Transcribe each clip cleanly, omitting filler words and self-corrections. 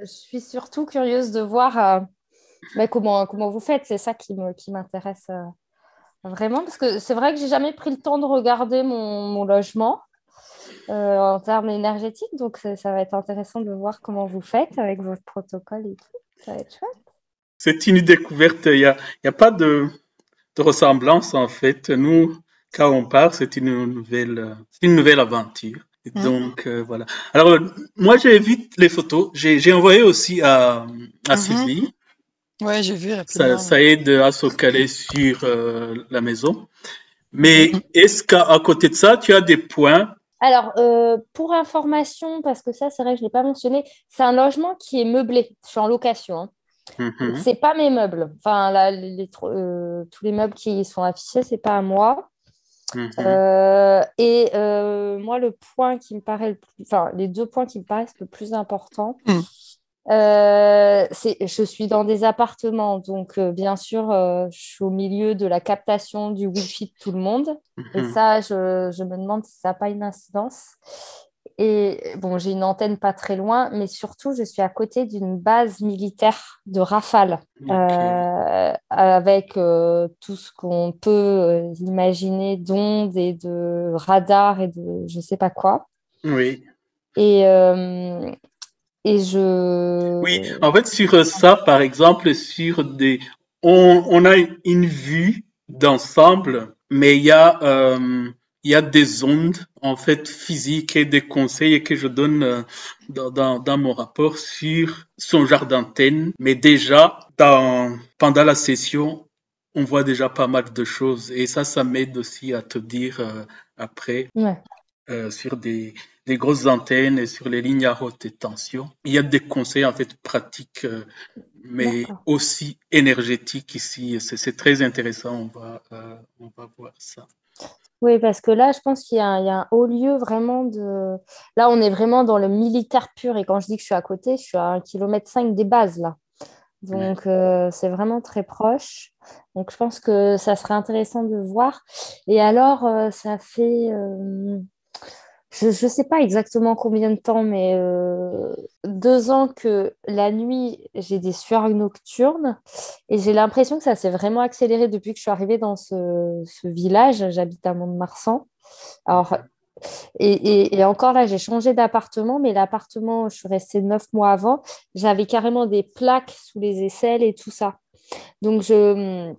je suis surtout curieuse de voir comment vous faites. C'est ça qui m'intéresse vraiment, parce que c'est vrai que j'ai jamais pris le temps de regarder mon logement en termes énergétiques. Donc, ça va être intéressant de voir comment vous faites avec votre protocole et tout. Ça va être chouette. C'est une découverte. Il y a pas de ressemblance en fait. Nous, quand on part, c'est une nouvelle aventure. Et Mhm. donc voilà. Alors moi j'ai vu les photos. J'ai envoyé aussi à Mhm. Sylvie. Ouais, j'ai vu rapidement. Ça aide à se caler sur la maison. Mhm. Mais est-ce qu'à à côté de ça, tu as des points? Alors, pour information, parce que ça, c'est vrai que je ne l'ai pas mentionné, c'est un logement qui est meublé. Je suis en location, hein. Donc, Mhm, c'est pas mes meubles. Enfin, là, tous les meubles qui sont affichés, c'est pas à moi. mhm. Moi, enfin, les deux points qui me paraissent le plus important, Mhm. je suis dans des appartements, donc bien sûr, je suis au milieu de la captation du Wi-Fi de tout le monde. Et Mhm. ça, je me demande si ça n'a pas une incidence. Et bon, j'ai une antenne pas très loin, mais surtout, je suis à côté d'une base militaire de Rafale, Ok. avec tout ce qu'on peut imaginer d'ondes et de radars et de je sais pas quoi. Oui. Et, Oui. En fait, sur ça, par exemple, on a une vue d'ensemble, mais il y a des ondes, en fait, physiques et des conseils que je donne dans mon rapport sur son genre d'antenne. Mais déjà, pendant la session, on voit déjà pas mal de choses. Et ça m'aide aussi à te dire après ouais, sur des grosses antennes et sur les lignes à haute tension. Il y a des conseils en fait pratiques, mais d'accord. aussi énergétiques ici. C'est très intéressant. On va voir ça. Oui, parce que là, je pense qu'il y a un haut lieu vraiment de. Là, on est vraiment dans le militaire pur. Et quand je dis que je suis à côté, je suis à 1,5 km des bases, là. Ouais. Donc, c'est vraiment très proche. Donc, je pense que ça serait intéressant de voir. Et alors, ça fait, je ne sais pas exactement combien de temps, mais 2 ans que la nuit, j'ai des sueurs nocturnes. Et j'ai l'impression que ça s'est vraiment accéléré depuis que je suis arrivée dans ce village. J'habite à Mont-de-Marsan. Alors, et encore là, j'ai changé d'appartement, mais l'appartement, je suis restée 9 mois avant, j'avais carrément des plaques sous les aisselles et tout ça. Donc, je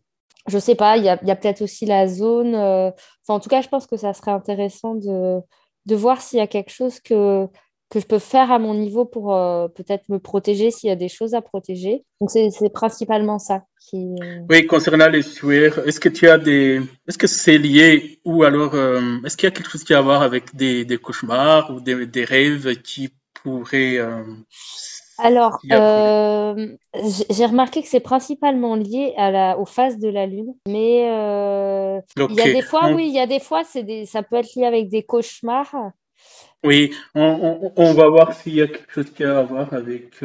sais pas, il y a peut-être aussi la zone. Enfin, en tout cas, je pense que ça serait intéressant de voir s'il y a quelque chose que je peux faire à mon niveau pour peut-être me protéger s'il y a des choses à protéger. Donc, c'est principalement ça qui. Oui, concernant les sueurs, est-ce que c'est lié ou alors est-ce qu'il y a quelque chose qui a à voir avec des cauchemars ou des rêves qui pourraient Alors, s'y accoler? j'ai remarqué que c'est principalement lié aux phases de la Lune. Mais il y Ok. a des fois, On- oui, il y a des fois, ça peut être lié avec des cauchemars. oui, on va voir s'il y a quelque chose qui a à voir avec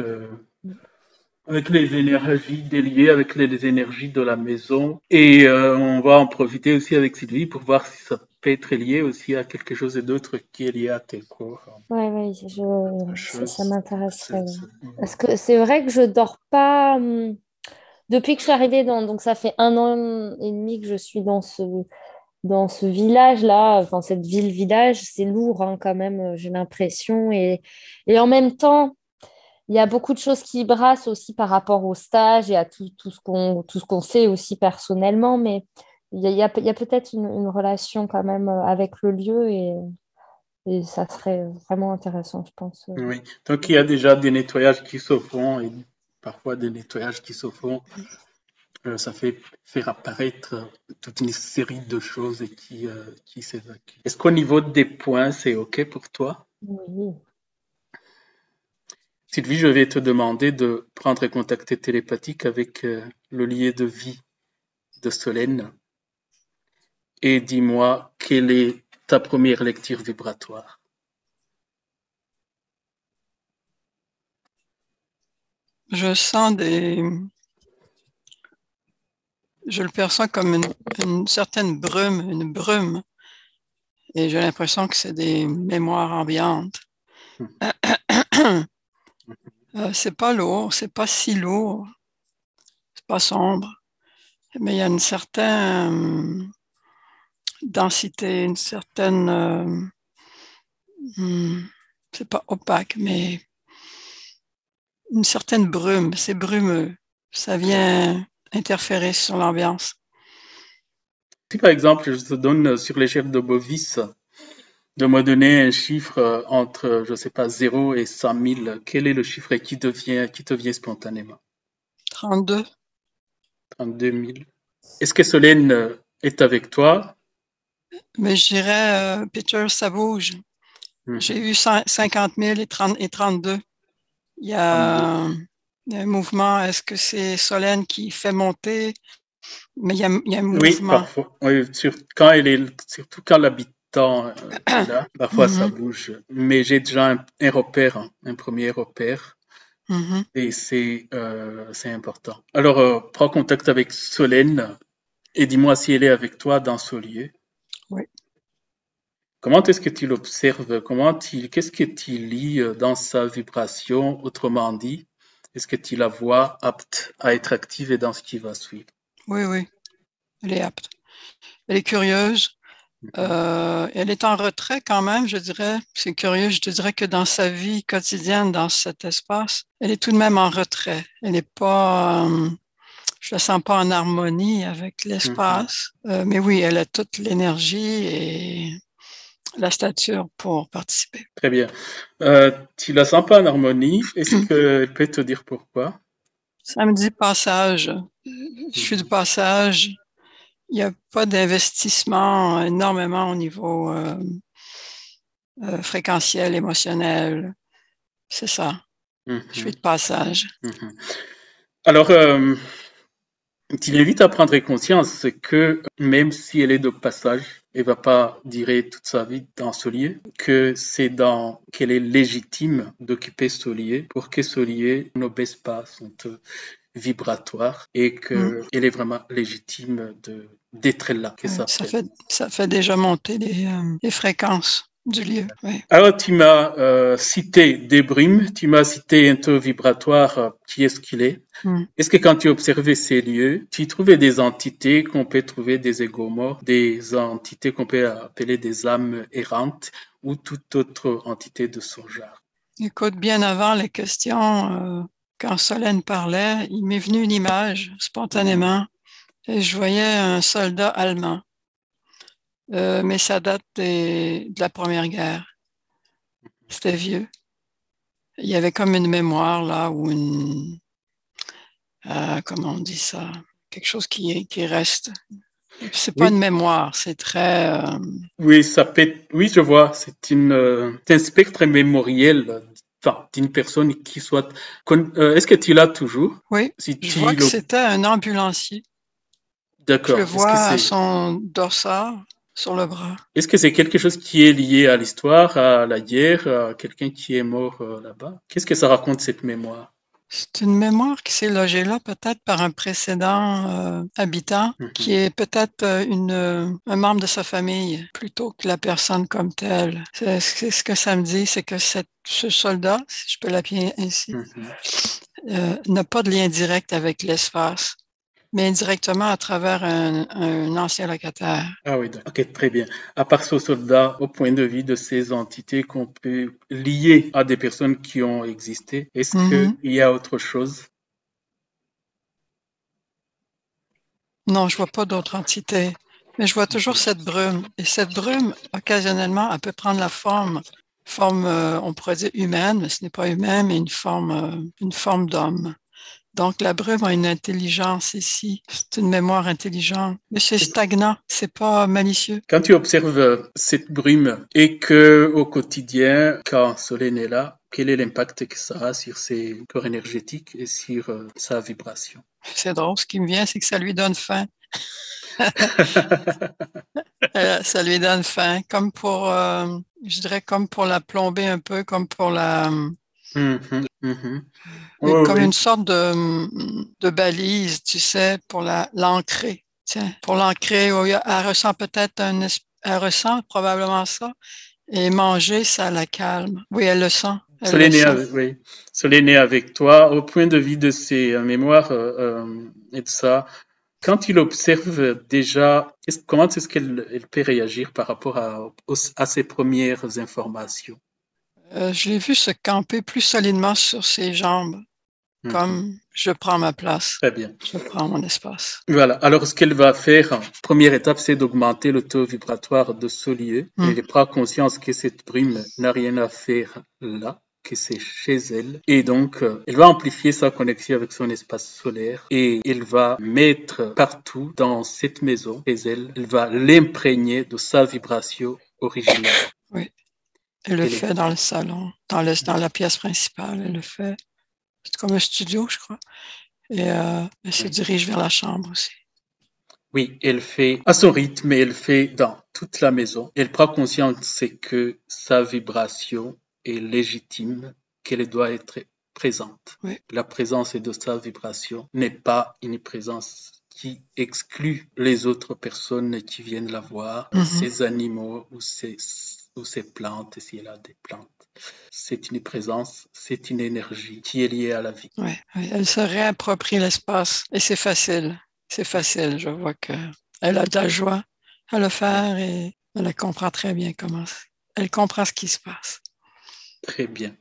les énergies déliées, avec les énergies de la maison. Et on va en profiter aussi avec Sylvie pour voir si ça peut être lié aussi à quelque chose d'autre qui est lié à tes corps. Ouais, ouais, Autre ça chose. m'intéresserait. Parce que c'est vrai que je dors pas. Depuis que je suis arrivée donc ça fait 1 an et demi que je suis dans ce village-là, enfin cette ville-village, c'est lourd hein, quand même, j'ai l'impression. Et en même temps, il y a beaucoup de choses qui brassent aussi par rapport au stage et à tout ce qu'on fait aussi personnellement, mais il y a peut-être une relation quand même avec le lieu et ça serait vraiment intéressant, je pense. Oui. Donc il y a déjà des nettoyages qui se font et parfois des nettoyages qui se font. Ça fait faire apparaître toute une série de choses qui s'évacuent. Est-ce qu'au niveau des points, c'est OK pour toi? Oui. Sylvie, je vais te demander de prendre contact télépathique avec le lieu de vie de Solène et dis-moi quelle est ta première lecture vibratoire. Je sens je le perçois comme une certaine brume, une brume, et j'ai l'impression que c'est des mémoires ambiantes. C'est pas lourd, c'est pas si lourd, c'est pas sombre, mais il y a une certaine densité, une certaine, c'est pas opaque, mais une certaine brume, c'est brumeux. Ça vient interférer sur l'ambiance. Si par exemple, je te donne sur l'échelle de Bovis, de me donner un chiffre entre, je sais pas, 0 et 100 000, quel est le chiffre qui te vient spontanément? 32. 32 000. Est-ce que Solène est avec toi? Mais je dirais, Peter, ça bouge. J'ai Mhm. eu 50 000 et 32. Il y 32. a un mouvement. Est-ce que c'est Solène qui fait monter? Mais il y a un Oui, mouvement. parfois. Oui, surtout quand l'habitant est là, parfois ça Mhm, bouge. Mais j'ai déjà un repère, hein, un premier repère, mhm. et c'est important. Alors, prends contact avec Solène et dis-moi si elle est avec toi dans ce lieu. Oui. Comment est-ce que tu l'observes? Qu'est-ce que tu lis dans sa vibration? Autrement dit, est-ce que tu la vois apte à être active et dans ce qui va suivre? Oui, oui, elle est apte. Elle est curieuse. Mhm. Elle est en retrait quand même, je dirais. C'est curieux, je te dirais que dans sa vie quotidienne, dans cet espace, elle est tout de même en retrait. Elle n'est pas, je la sens pas en harmonie avec Mhm. l'espace. Mais oui, elle a toute l'énergie et la stature pour participer. Très bien. Tu la sens pas en harmonie. Est-ce qu'elle peut te dire pourquoi? Samedi passage. Je suis de Mhm. passage. Il n'y a pas d'investissement énormément au niveau fréquentiel, émotionnel. C'est ça. Je suis Mhm. de passage. Mhm. Alors, tu l'invites à prendre conscience que même si elle est de passage, elle va pas durer toute sa vie dans ce lieu, que c'est dans qu'elle est légitime d'occuper ce lieu pour que ce lieu ne baisse pas son taux vibratoire et Mm. qu'elle est vraiment légitime d'être là, que Ouais, ça fait. ça fait déjà monter les fréquences du lieu. Ouais. Alors, tu m'as cité des brumes, tu m'as cité un taux vibratoire, qui est ce qu'il est. Mm. Est-ce que quand tu observais ces lieux, tu trouvais des entités qu'on peut trouver des égomorphes, des entités qu'on peut appeler des âmes errantes ou toute autre entité de ce genre? Écoute, bien avant les questions, quand Solène parlait, il m'est venu une image Mhm, spontanément et je voyais un soldat allemand. Mais ça date de la Première Guerre. C'était vieux. Il y avait comme une mémoire là ou comment on dit ça? Quelque chose qui reste. C'est pas une oui, mémoire, c'est très. oui, oui, je vois. C'est un spectre mémoriel, enfin, d'une personne qui soit. Est-ce que tu l'as toujours? Oui, Si je vois tu que le, c'était un ambulancier. Je le d'accord. vois à son dossard sur le bras. Est-ce que c'est quelque chose qui est lié à l'histoire, à la guerre, à quelqu'un qui est mort là-bas? Qu'est-ce que ça raconte cette mémoire? C'est une mémoire qui s'est logée là peut-être par un précédent habitant qui Mhm, est peut-être un membre de sa famille plutôt que la personne comme telle. C'est ce que ça me dit, c'est que ce soldat, si je peux l'appeler ainsi, mhm. n'a pas de lien direct avec l'espace, mais indirectement à travers un ancien locataire. Ah oui, d'accord. Ok, très bien. À part ce soldat, au point de vue de ces entités qu'on peut lier à des personnes qui ont existé, est-ce qu'il Mhm. y a autre chose? Non, je vois pas d'autre entité, mais je vois toujours cette brume. Et cette brume, occasionnellement, elle peut prendre la forme, on pourrait dire humaine, mais ce n'est pas humain, mais une forme d'homme. Donc, la brume a une intelligence ici. C'est une mémoire intelligente. Mais c'est stagnant, c'est pas malicieux. Quand tu observes cette brume et que au quotidien, quand Solène est là, quel est l'impact que ça a sur ses corps énergétiques et sur sa vibration? C'est drôle, ce qui me vient, c'est que ça lui donne faim. Ça lui donne faim, comme je dirais, comme pour la plomber un peu, comme pour Mhm, mhm. Oui, comme oui. une sorte de balise, tu sais, pour l'ancrer. Tiens, pour l'ancrer, elle ressent peut-être elle ressent probablement ça. Et manger, ça la calme. Oui, elle le sent. Elle le sent. Oui. Solène est avec toi. Au point de vue de ses mémoires et de ça, quand il observe déjà, comment est-ce qu'elle peut réagir par rapport à ses premières informations? Je l'ai vu se camper plus solidement sur ses jambes, Mhm. comme je prends ma place, Très bien. je prends mon espace. Voilà. Alors, ce qu'elle va faire, première étape, c'est d'augmenter le taux vibratoire de ce lieu. Hmm. Elle prend conscience que cette brume n'a rien à faire là, que c'est chez elle. Et donc, elle va amplifier sa connexion avec son espace solaire et elle va mettre partout dans cette maison, chez elle, elle va l'imprégner de sa vibration originale. Oui. Elle le Elle est- fait dans le salon, dans la pièce principale. Elle le fait. C'est comme un studio, je crois. Et elle se Oui. dirige vers la chambre aussi. Oui, elle fait à son rythme et elle fait dans toute la maison. Elle prend conscience que sa vibration est légitime, qu'elle doit être présente. Oui. La présence de sa vibration n'est pas une présence qui exclut les autres personnes qui viennent la voir, ses animaux ou ses plantes, si elle a des plantes. C'est une présence, c'est une énergie qui est liée à la vie. Oui, oui. Elle se réapproprie l'espace et c'est facile. C'est facile. Je vois qu'elle a de la joie à le faire et elle comprend très bien elle comprend ce qui se passe. Très bien.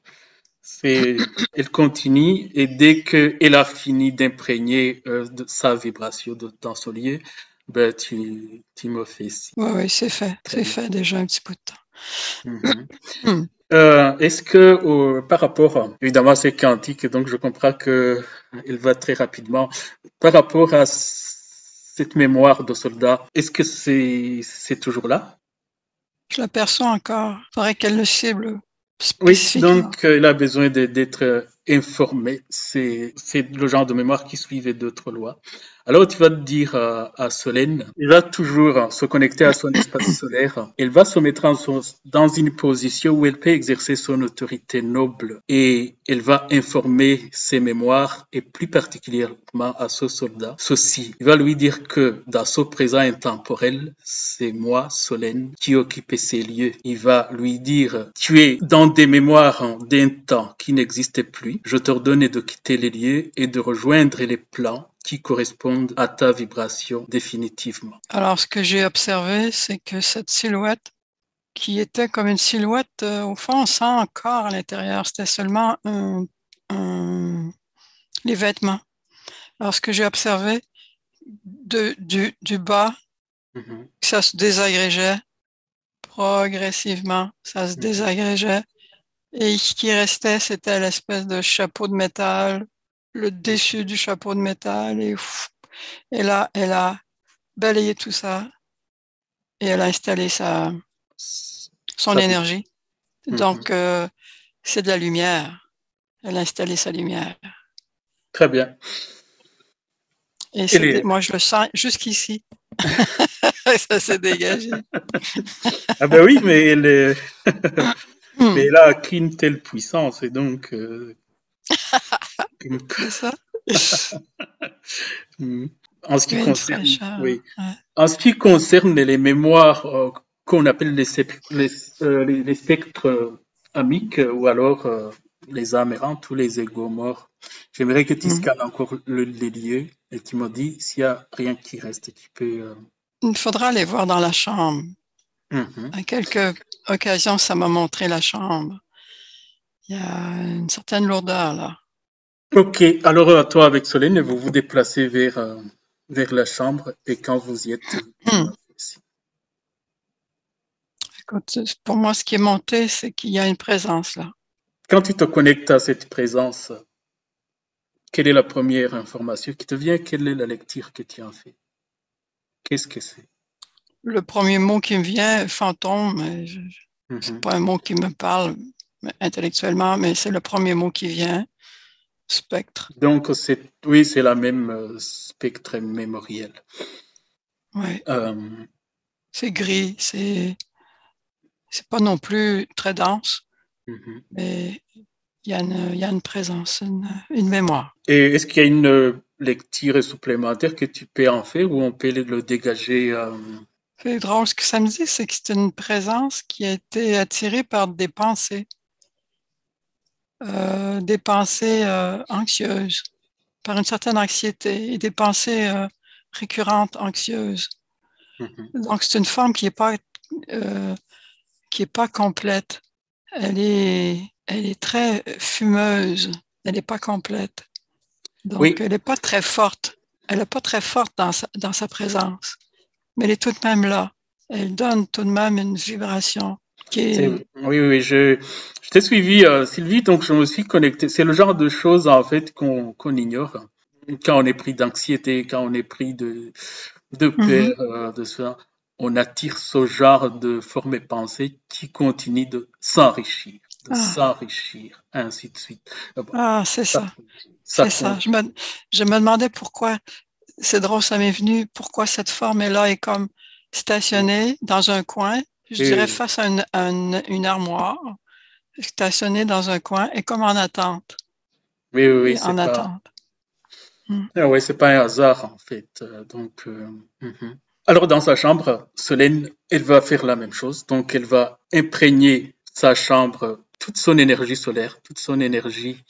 Elle continue et dès qu'elle a fini d'imprégner de sa vibration dans son lieu, ben, tu me fais signe. Oui, oui, c'est fait. Très C'est bien. fait déjà un petit bout de temps. Mhm. Hmm. Est-ce que par rapport, évidemment c'est quantique, donc je comprends que il va très rapidement. Par rapport à cette mémoire de soldat, est-ce que c'est toujours là? Je l'aperçois encore. Il faudrait qu'elle le cible Oui, spécifiquement. donc il a besoin d'être informé. C'est le genre de mémoire qui suivait d'autres lois. Alors tu vas te dire à Solène, il va toujours se connecter à son espace solaire. Elle va se mettre dans une position où elle peut exercer son autorité noble et elle va informer ses mémoires et plus particulièrement à ce soldat. Ceci, il va lui dire que dans ce présent intemporel, c'est moi, Solène, qui occupais ces lieux. Il va lui dire, tu es dans des mémoires d'un temps qui n'existait plus. Je t'ordonne de quitter les lieux et de rejoindre les plans qui correspondent à ta vibration définitivement. Alors, ce que j'ai observé, c'est que cette silhouette, qui était comme une silhouette, au fond, sans corps à l'intérieur, c'était seulement les vêtements. Alors, ce que j'ai observé, du bas, Mhm, ça se désagrégeait progressivement, ça se mhm. désagrégeait. Et ce qui restait, c'était l'espèce de chapeau de métal, le dessus du chapeau de métal, et là, elle a balayé tout ça et elle a installé son Ça vous- énergie. Mhm. Donc, c'est de la lumière. Elle a installé sa lumière. Très bien. Et Elle est... moi, je le sens jusqu'ici. Ça s'est dégagé. Ah ben oui, mais elle est... mais Hmm, elle a acquis une telle puissance et donc... c'est ça. Mhm. En ce qui Il y a une concerne, fraîcheur. oui. Ouais. En ce qui concerne les mémoires qu'on appelle les spectres amiques ou alors les âmes errantes ou les égos morts, j'aimerais que tu Hmm. scannes encore les lieux et tu me dis s'il y a rien qui reste qui peut. Il faudra aller voir dans la chambre. Mhm. À quelques occasions, ça m'a montré la chambre. Il y a une certaine lourdeur là. Ok, alors à toi avec Solène, vous vous déplacez vers la chambre et quand vous y êtes, tu Hmm. me fais signe. Écoute, pour moi, ce qui est monté, c'est qu'il y a une présence là. Quand tu te connectes à cette présence, quelle est la première information qui te vient? Quelle est la lecture que tu en fais? Qu'est-ce que c'est? Le premier mot qui me vient, fantôme, c'est Mhm. pas un mot qui me parle intellectuellement, mais c'est le premier mot qui vient. Spectre. Donc, oui, c'est la même spectre mémoriel. Ouais. Euh, C'est gris, c'est pas non plus très dense, mhm. mais il y a une présence, une mémoire. Et est-ce qu'il y a une lecture supplémentaire que tu peux en faire ou on peut le dégager? C'est drôle, ce que ça me dit, c'est que c'est une présence qui a été attirée par des pensées. des pensées anxieuses, par une certaine anxiété et des pensées récurrentes anxieuses. Mhm. Donc, c'est une forme qui est pas complète. Elle est très fumeuse. Elle n'est pas complète. Donc, Oui, elle n'est pas très forte. Elle n'est pas très forte dans sa présence. Mais elle est tout de même là. Elle donne tout de même une vibration qui c'est, est... oui, oui, je t'ai suivi, Sylvie, donc je me suis connecté. C'est le genre de choses, en fait, qu'on ignore quand on est pris d'anxiété, quand on est pris de Mhm. peur, de ça. On attire ce genre de formes et pensées qui continuent de Ah, s'enrichir, ainsi de suite. Bon, ah, c'est ça, ça. ça C'est ça. continue. Je me demandais pourquoi, c'est drôle, ça m'est venu, pourquoi cette forme-là est comme stationnée dans un coin, je dirais Oui, face à une armoire, stationnée dans un coin et comme en attente. oui, oui, oui, Et c'est en pas, attente. Mm. ah ouais, c'est pas un hasard, en fait. Mhm. Alors, dans sa chambre, Solène, elle va faire la même chose. Donc, elle va imprégner sa chambre, toute son énergie solaire, toute son énergie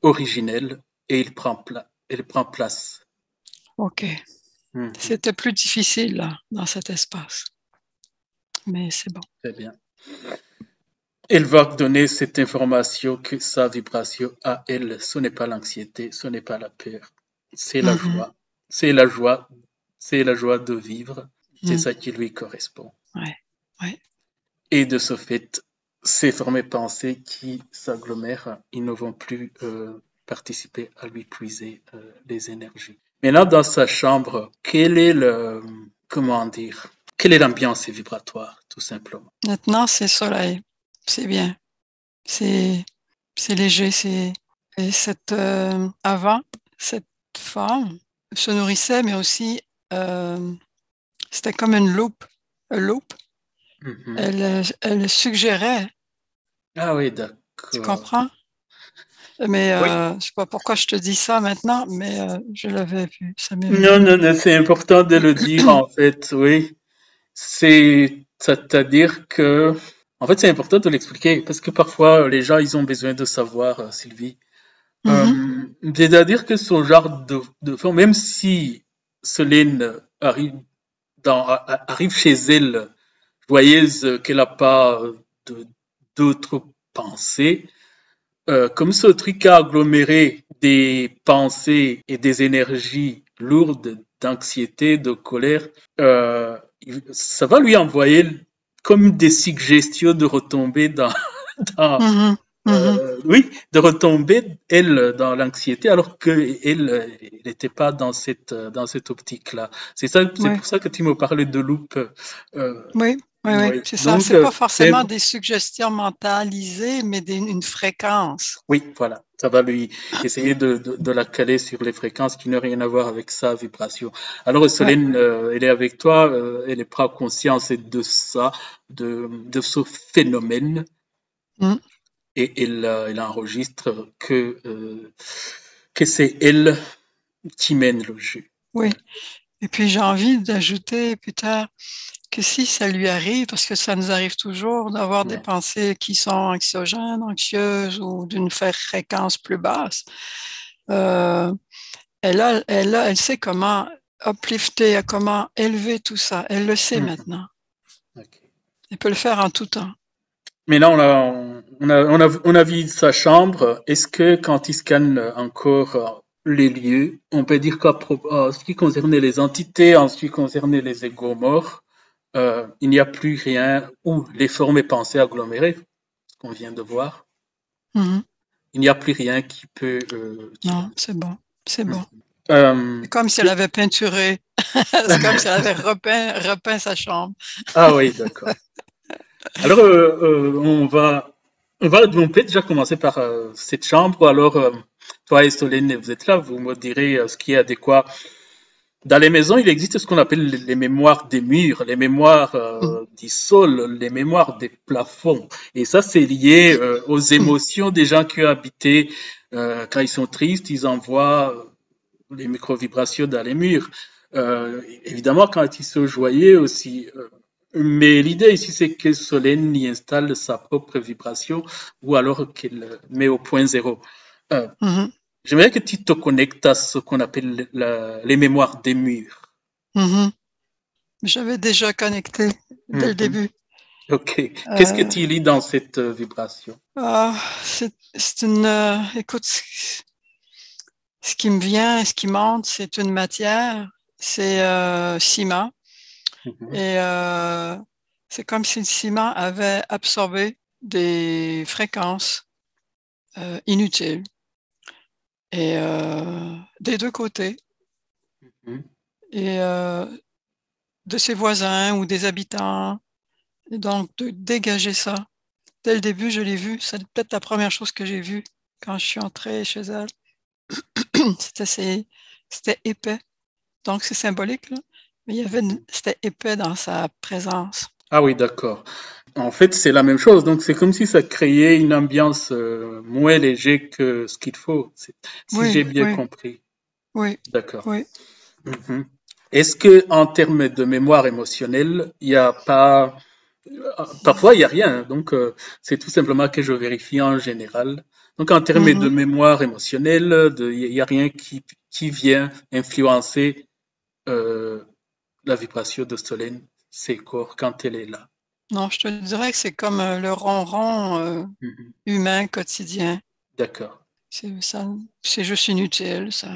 originelle, et elle prend place. OK. Mhm. C'était plus difficile là, dans cet espace, mais c'est bon. Très bien. Elle va donner cette information que sa vibration à elle, ce n'est pas l'anxiété, ce n'est pas la peur, c'est la Mhm. joie. C'est la joie, c'est la joie de vivre. C'est Mm. ça qui lui correspond. Ouais. Ouais. Et de ce fait, ces formes pensées qui s'agglomèrent, ils ne vont plus participer à lui puiser les énergies. Maintenant, dans sa chambre, quel est comment dire, quelle est l'ambiance vibratoire, tout simplement? Maintenant, c'est soleil. C'est bien. C'est c'est léger. Et avant, cette femme se nourrissait, mais aussi euh, c'était comme une loupe. Une loupe. Mhm. Elle suggérait, Ah oui, tu d'accord. comprends? Mais Oui. je sais pas pourquoi je te dis ça maintenant, mais je l'avais vu, ça m'est Non, venu. non, non, c'est important de le dire en fait, oui. C'est-à-dire que, en fait, c'est important de l'expliquer parce que parfois les gens, ils ont besoin de savoir, Sylvie. Mhm. C'est-à-dire que ce genre de forme, même si Solène arrive chez elle, joyeuse, qu'elle n'a pas de- d'autres pensées, comme ce truc a aggloméré des pensées et des énergies lourdes d'anxiété, de colère, ça va lui envoyer comme des suggestions de retomber dans, Mhm. Mhm. oui, de retomber elle dans l'anxiété alors que elle n'était pas dans cette optique-là. C'est Oui. pour ça que tu me parlais de loupe. Oui, oui, oui, Oui. c'est ça. Donc C'est pas c'est forcément des suggestions mentalisées, mais une fréquence. oui, voilà. Ça va lui essayer de la caler sur les fréquences qui n'ont rien à voir avec sa vibration. Alors, Ouais. Solène, elle est avec toi, elle prend conscience de ça, de ce phénomène, Mm. et elle enregistre que c'est elle qui mène le jeu. Oui. Et puis j'ai envie d'ajouter plus tard que si ça lui arrive, parce que ça nous arrive toujours d'avoir des Ouais. pensées qui sont anxiogènes, anxieuses ou d'une fréquence plus basse, euh, elle sait comment uplifter, comment élever tout ça. Elle le sait Mhm. maintenant. Ok. Elle peut le faire en tout temps. Mais là, on a vu sa chambre. Est-ce que quand il scanne encore les lieux, on peut dire en ce qui concernait les entités, en ce qui concernait les égos morts, il n'y a plus rien, ou les formes et pensées agglomérées, ce qu'on vient de voir, Mhm. il n'y a plus rien qui peut... Non, c'est bon. C'est bon. C'est comme si elle C'est- avait peinturé. C'est comme si elle avait repeint sa chambre. Ah oui, d'accord. Alors, on peut déjà commencer par cette chambre. Alors, toi et Solène, vous êtes là, vous me direz ce qui est adéquat. Dans les maisons, il existe ce qu'on appelle les mémoires des murs, les mémoires Mhm. du sol, les mémoires des plafonds. Et ça, c'est lié aux émotions des gens qui ont habité. Quand ils sont tristes, ils envoient les micro-vibrations dans les murs. Évidemment, quand ils sont joyeux aussi, Mais l'idée ici, c'est que Solène y installe sa propre vibration ou alors qu'elle met au point zéro. Euh, Mhm, J'aimerais que tu te connectes à ce qu'on appelle les mémoires des murs. mhm. J'avais déjà connecté dès le Mhm. début. Ok. Qu'est-ce que Euh, tu lis dans cette vibration? c'est une, écoute, ce qui me vient, ce qui monte, c'est une matière, c'est ciment, Mhm. et c'est comme si le ciment avait absorbé des fréquences inutiles, et des deux côtés, Mhm. et de ses voisins ou des habitants, et donc de dégager ça. Dès le début, je l'ai vu, c'est peut-être la première chose que j'ai vue quand je suis entrée chez elle. C'était c'était épais. Donc, c'est symbolique, là. Mais c'était épais dans sa présence. Ah oui, d'accord. En fait, c'est la même chose. Donc, c'est comme si ça créait une ambiance moins léger que ce qu'il faut, si Oui, j'ai bien oui, compris. oui, D'accord. oui. Mhm. Est-ce que, en termes de mémoire émotionnelle, il n'y a pas, parfois il n'y a rien, hein. Donc, c'est tout simplement que je vérifie en général. Donc, en termes de Mhm. mémoire émotionnelle, il n'y a rien qui vient influencer euh, la vibration de Solène, ses corps, quand elle est là. Non, je te dirais que c'est comme le ronron Mhm. humain quotidien. D'accord. C'est juste inutile. Ça,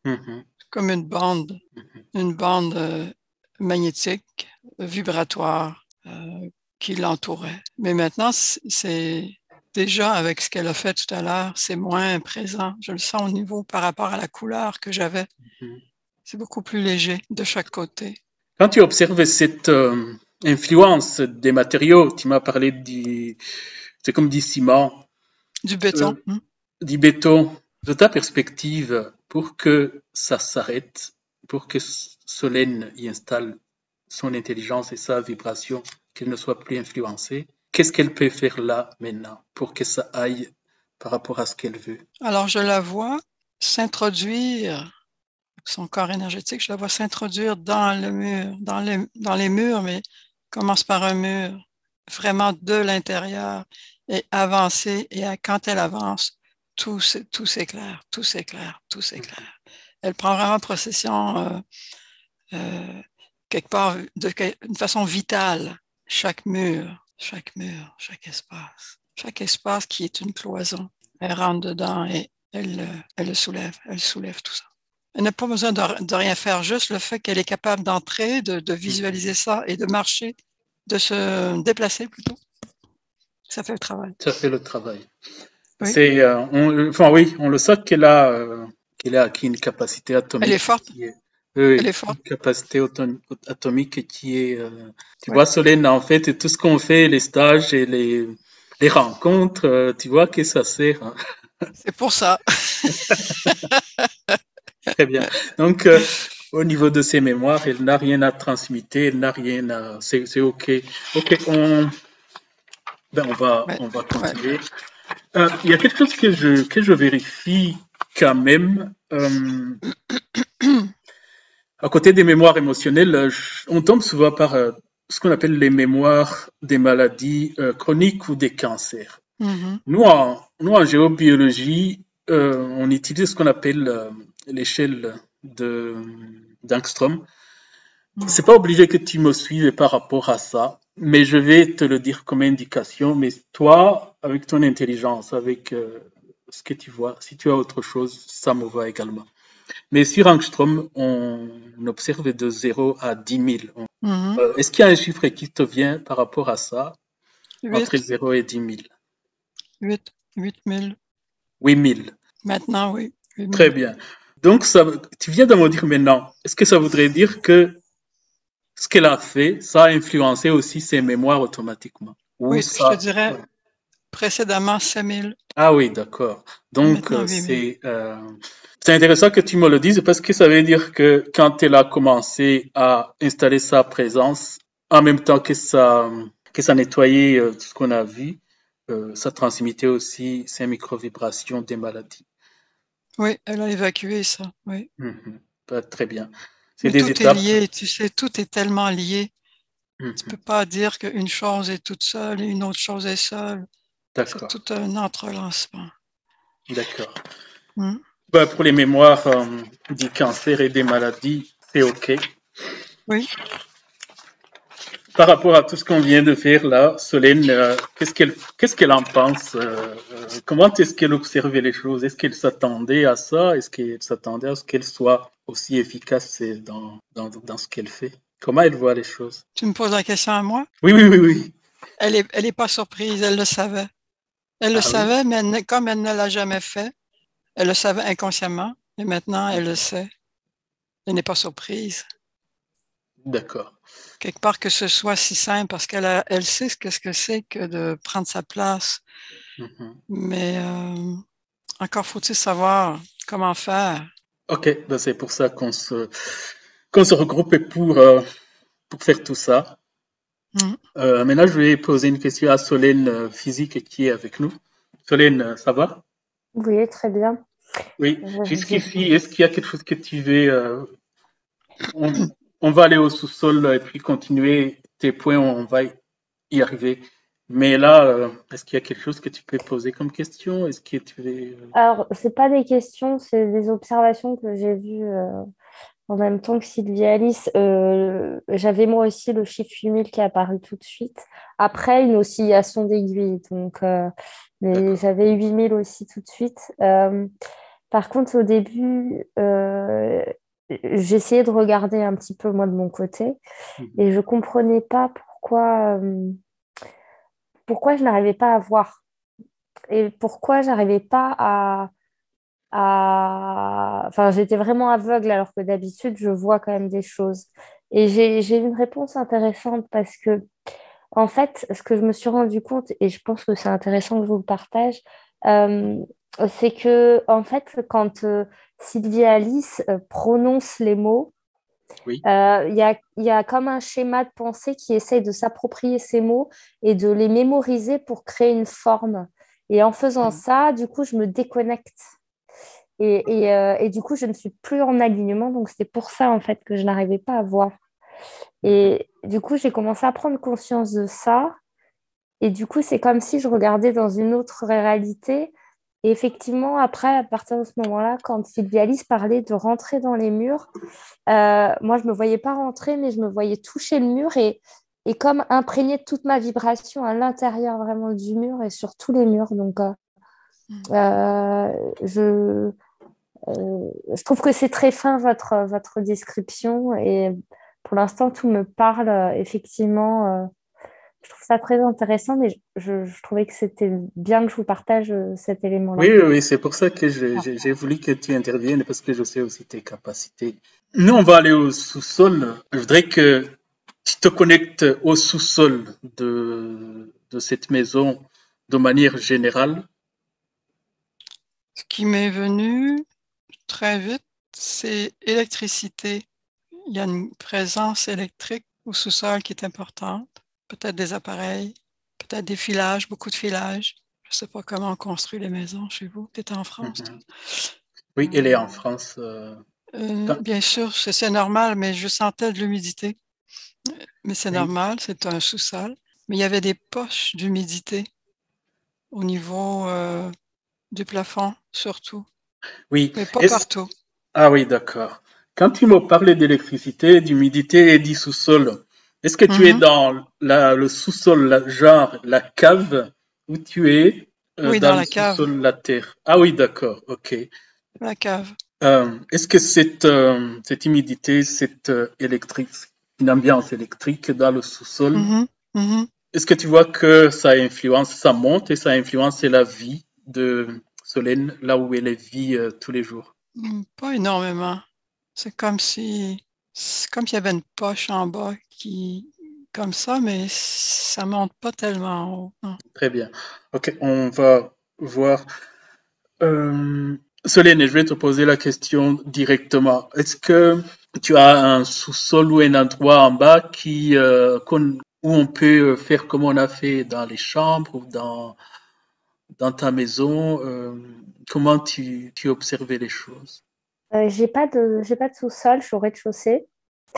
Mhm. comme Mhm. une bande magnétique, vibratoire, qui l'entourait. Mais maintenant, c'est déjà avec ce qu'elle a fait tout à l'heure, c'est moins présent. Je le sens au niveau par rapport à la couleur que j'avais. Mhm. C'est beaucoup plus léger de chaque côté. Quand tu observes cette influence des matériaux, tu m'as parlé c'est comme du ciment, Du euh, béton. du béton, de ta perspective, pour que ça s'arrête, pour que Solène y installe son intelligence et sa vibration, qu'elle ne soit plus influencée, qu'est-ce qu'elle peut faire là maintenant pour que ça aille par rapport à ce qu'elle veut? Alors, je la vois s'introduire, son corps énergétique, je la vois s'introduire dans le mur, dans les murs, mais commence par un mur, vraiment de l'intérieur, et avancer. Et quand elle avance, tout s'éclaire, tout s'éclaire, tout s'éclaire. Elle prend vraiment possession euh, quelque part d'une façon vitale, chaque espace qui est une cloison. Elle rentre dedans et elle elle soulève tout ça. Elle n'a pas besoin de rien faire, juste le fait qu'elle est capable d'entrer, de Mhm. visualiser ça et de marcher, de se déplacer plutôt. Ça fait le travail. Ça fait le travail. Oui, Enfin oui, on le sait qu'elle a acquis une capacité elle est atomique forte, qui est, elle oui, est une forte. capacité atomique qui est, tu Oui, vois, Solène, en fait, tout ce qu'on fait, les stages et les rencontres, tu vois que ça sert, hein. c'est pour ça. Très bien. Donc, au niveau de ses mémoires, elle n'a rien à transmettre, elle n'a rien à, c'est OK. OK, Ouais, on va ouais. continuer. Il y a quelque chose que je vérifie quand même. À côté des mémoires émotionnelles, on tombe souvent par ce qu'on appelle les mémoires des maladies chroniques ou des cancers. Mhm. Nous en géobiologie, on utilise ce qu'on appelle l'échelle d'Angstrom. C'est pas obligé que tu me suives par rapport à ça, mais je vais te le dire comme indication. Mais toi, avec ton intelligence, avec ce que tu vois, si tu as autre chose, ça me va également. Mais sur Angstrom, on observe de 0 à 10 000. Mhm. Est-ce qu'il y a un chiffre qui te vient par rapport à ça, entre 8, 0 et 10 000? 8 000. 8 000. Maintenant, oui, 8 Très 000. bien. Donc, tu viens de me dire maintenant, est-ce que ça voudrait dire que ce qu'elle a fait, ça a influencé aussi ses mémoires automatiquement? Ou Oui, je te ça? dirais Ouais. précédemment 5 000, Ah oui, d'accord. Donc, maintenant 8 000. c'est intéressant que tu me le dises parce que ça veut dire que quand elle a commencé à installer sa présence, en même temps que ça nettoyait tout ce qu'on a vu, ça transmettait aussi ces micro-vibrations des maladies. Oui, elle a évacué ça, oui. Mhm. Très bien. C'est Mais des tout est étapes. lié, tu sais, tout est tellement lié. Tu peux pas dire qu'une chose est toute seule et une autre chose est seule. C'est D'accord, tout un entrelacement. d'accord. Hmm. Bah, pour les mémoires du cancer et des maladies, c'est OK. Oui. Par rapport à tout ce qu'on vient de faire là, Solène, qu'est-ce qu'elle en pense comment est-ce qu'elle observait les choses? Est-ce qu'elle s'attendait à ça? Est-ce qu'elle s'attendait à ce qu'elle soit aussi efficace dans ce qu'elle fait? Comment elle voit les choses? Tu me poses la question à moi? Oui, oui, oui, oui. Elle est pas surprise, elle le savait. Elle le Ah oui, savait, mais comme elle ne l'a jamais fait, elle le savait inconsciemment, et maintenant elle le sait. Elle n'est pas surprise. d'accord. Quelque part que ce soit si simple, parce elle sait ce que c'est que de prendre sa place. Mhm. Mais encore faut-il savoir comment faire. OK, ben c'est pour ça qu'on se regroupe pour faire tout ça. Hmm. Maintenant, je vais poser une question à Solène Physique qui est avec nous. Solène, ça va? Oui, très bien. Oui, J'ai jusqu'ici, est-ce qu'il y a quelque chose que tu veux on, on va aller au sous-sol et puis continuer tes points, on va y arriver. Mais là, est-ce qu'il y a quelque chose que tu peux poser comme question? Est-ce que tu veux... Alors, c'est pas des questions, c'est des observations que j'ai vues en même temps que Sylvie Alice. J'avais moi aussi le chiffre 8000 qui est apparu tout de suite. Après, une oscillation d'aiguille. Donc, mais D'accord. j'avais 8000 aussi tout de suite. Par contre, au début, j'essayais de regarder un petit peu moi de mon côté Mhm. et je comprenais pas pourquoi je n'arrivais pas à voir et pourquoi j'arrivais pas Enfin, j'étais vraiment aveugle alors que d'habitude, je vois quand même des choses. Et j'ai une réponse intéressante parce que, en fait, ce que je me suis rendu compte, et je pense que c'est intéressant que je vous le partage, euh, c'est que, en fait, quand Sylvie Alice prononce les mots, Oui. il y a comme un schéma de pensée qui essaye de s'approprier ces mots et de les mémoriser pour créer une forme. Et en faisant ça, du coup, je me déconnecte. Et du coup, je ne suis plus en alignement. Donc, c'est pour ça, en fait, que je n'arrivais pas à voir. Mhm. Et du coup, j'ai commencé à prendre conscience de ça. Et du coup, c'est comme si je regardais dans une autre réalité. Et effectivement, après, à partir de ce moment-là, quand Sylvie Alice parlait de rentrer dans les murs, moi, je ne me voyais pas rentrer, mais je me voyais toucher le mur et comme imprégner toute ma vibration à l'intérieur vraiment du mur et sur tous les murs. Donc, euh, je, je trouve que c'est très fin votre description et pour l'instant, tout me parle effectivement. Je trouve ça très intéressant, mais je trouvais que c'était bien que je vous partage cet Oui, élément-là. oui, oui, c'est pour ça que j'ai voulu que tu interviennes parce que je sais aussi tes capacités. Nous, on va aller au sous-sol. Je voudrais que tu te connectes au sous-sol de cette maison de manière générale. Ce qui m'est venu très vite, c'est électricité. Il y a une présence électrique au sous-sol qui est importante. Peut-être des appareils, peut-être des filages, beaucoup de filages. Je ne sais pas comment on construit les maisons chez vous. Tu es en France, toi. Mhm. Oui, elle est en France. Bien sûr, c'est normal, mais je sentais de l'humidité. Mais c'est Oui, normal, c'est un sous-sol. Mais il y avait des poches d'humidité au niveau du plafond, surtout, oui. mais pas Est-ce partout. Ah oui, d'accord. Quand tu me parlais d'électricité, d'humidité et du sous-sol, est-ce que tu es Mhm. dans le sous-sol, genre la cave, ou tu es Oui, dans dans le la cave, sous-sol, la terre? Ah oui, d'accord, ok. la cave. Est-ce que cette humidité, cette une ambiance électrique dans le sous-sol, Mhm. Mhm. est-ce que tu vois que ça influence, ça monte et ça influence la vie de Solène, là où elle vit tous les jours? Pas énormément. C'est comme s'il y avait une poche en bas comme ça, mais ça monte pas tellement haut. Non. Très bien. Ok, on va voir. Euh, Solène, je vais te poser la question directement. Est-ce que tu as un sous-sol ou un endroit en bas où on peut faire comme on a fait dans les chambres ou dans ta maison? Comment tu observais les choses? J'ai pas de sous-sol, je suis au rez-de-chaussée.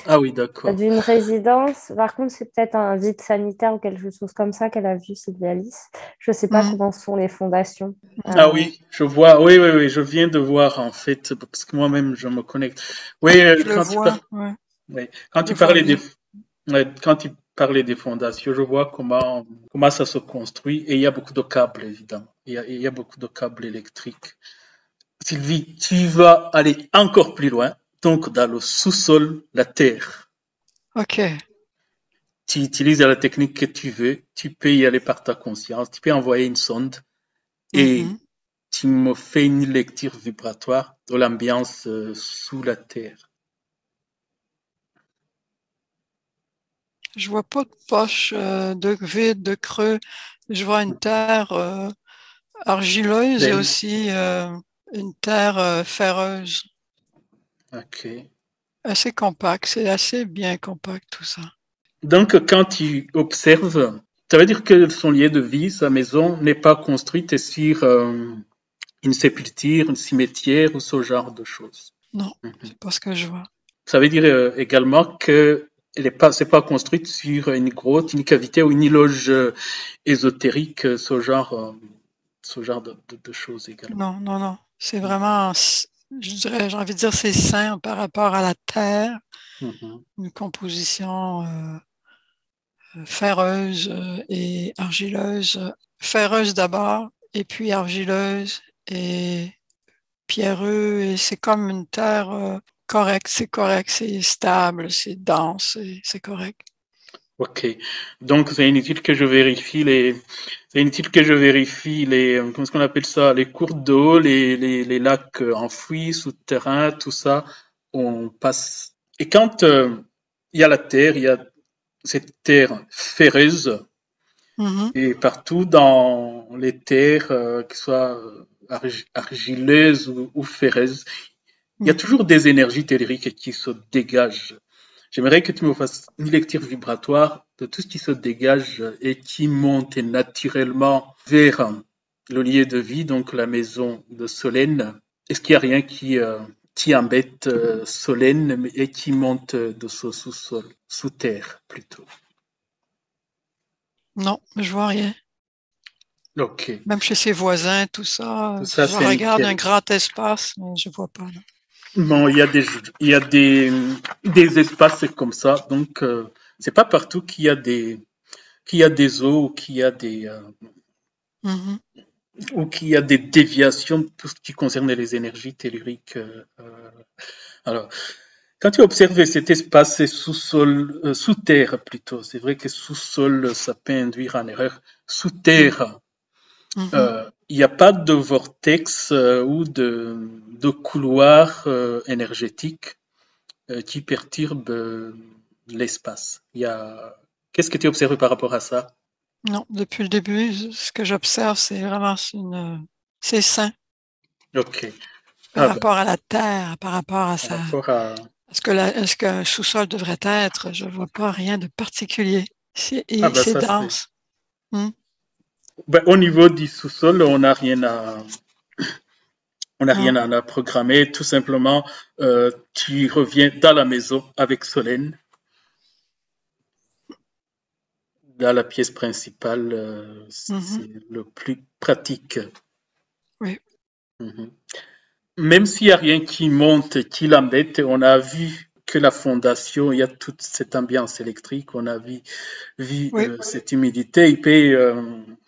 Ah oui, d'accord. d'une résidence. Par contre, c'est peut-être un vide sanitaire ou quelque chose comme ça qu'elle a vu, Sylvie Alice. Je ne sais pas Hmm, comment sont les fondations. Ah oui, je vois. Oui, oui, oui, je viens de voir en fait, parce que moi-même je me connecte. Oui, je le vois, ouais, oui, je le vois bien. quand tu parlais des fondations, je vois comment ça se construit et il y a beaucoup de câbles évidemment. Il y a beaucoup de câbles électriques. Sylvie, tu vas aller encore plus loin, donc dans le sous-sol, la terre. OK. Tu utilises la technique que tu veux, tu peux y aller par ta conscience, tu peux envoyer une sonde et Mhm. tu me fais une lecture vibratoire de l'ambiance sous la terre. Je vois pas de poche, de vide, de creux. Je vois une terre argileuse et Belle. aussi une terre ferreuse. Ok. Assez compact, c'est assez bien compact tout ça. Donc, quand tu observes, ça veut dire que son lieu de vie, sa maison, n'est pas construite sur une sépulture, une cimetière ou ce genre de choses. Non, Mhm. c'est pas ce que je vois. Ça veut dire également que c'est pas construite sur une grotte, une cavité ou une loge ésotérique, ce genre de choses également. Non, non, non. C'est vraiment, je dirais, j'ai envie de dire, c'est sain par rapport à la terre, Mhm. une composition ferreuse et argileuse. Ferreuse d'abord, et puis argileuse et pierreux, et c'est comme une terre correcte, c'est stable, c'est dense, c'est correct. Ok. Donc, c'est inutile que je vérifie comment est-ce qu'on appelle ça, les cours d'eau, les lacs enfouis, souterrains, tout ça. On passe. Et quand il y a la terre, il y a cette terre ferreuse, Mhm, et partout dans les terres, qu'elles soient argileuses ou ferreuses, il y a mhm. toujours des énergies telluriques qui se dégagent. J'aimerais que tu me fasses une lecture vibratoire de tout ce qui se dégage et qui monte naturellement vers le lieu de vie, donc la maison de Solène. Est-ce qu'il n'y a rien qui embête Solène et qui monte de ce sous-sol, sous terre plutôt? Non, je vois rien. Ok, Même chez ses voisins, tout ça, tout ça je c'est regarde un nickel. grand espace, mais je vois pas, là. Bon, il y a des espaces comme ça, donc c'est pas partout qu'il y a des eaux Mhm. ou qu'il y a des déviations pour ce qui concerne les énergies telluriques. Alors, quand tu observes cet espace sous-sol, sous terre plutôt, c'est vrai que sous-sol, ça peut induire en erreur. Sous Mhm. terre, Mhm. il n'y a pas de vortex ou de couloir énergétique qui perturbe l'espace. Qu'est-ce que tu observes par rapport à ça? Non, depuis le début, ce que j'observe, c'est vraiment c'est sain Ok. par Ah ben, rapport à la terre, par rapport à par sa, rapport à, est-ce qu'un sous-sol devrait être? Je vois pas rien de particulier. ah Et ben c'est ça c'est. dense. Hmm. Ben, au niveau du sous-sol, on n'a rien Non. à programmer. Tout simplement, tu reviens dans la maison avec Solène, dans la pièce principale. Mhm. C'est le plus pratique. Oui, Mhm. Même s'il n'y a rien qui monte, qui l'embête, on a vu que la fondation, il y a toute cette ambiance électrique, on a vu oui, cette humidité, il peut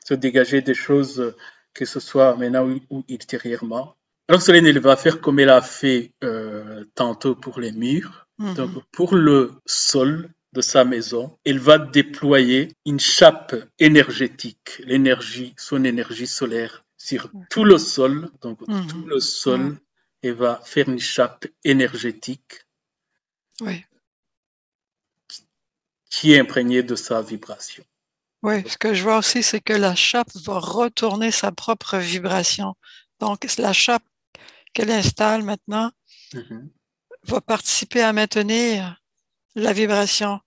se dégager des choses, que ce soit maintenant ou ultérieurement. Alors Solène, elle va faire comme elle a fait tantôt pour les murs. Donc mhm. pour le sol de sa maison, elle va déployer une chape énergétique, son énergie solaire sur tout le sol. Donc tout Mhm. le Ouais, sol, elle va faire une chape énergétique oui, qui est imprégnée de sa vibration. oui. Ce que je vois aussi, c'est que la chape va retourner sa propre vibration. Donc, la chape qu'elle installe maintenant Mhm, va participer à maintenir la vibration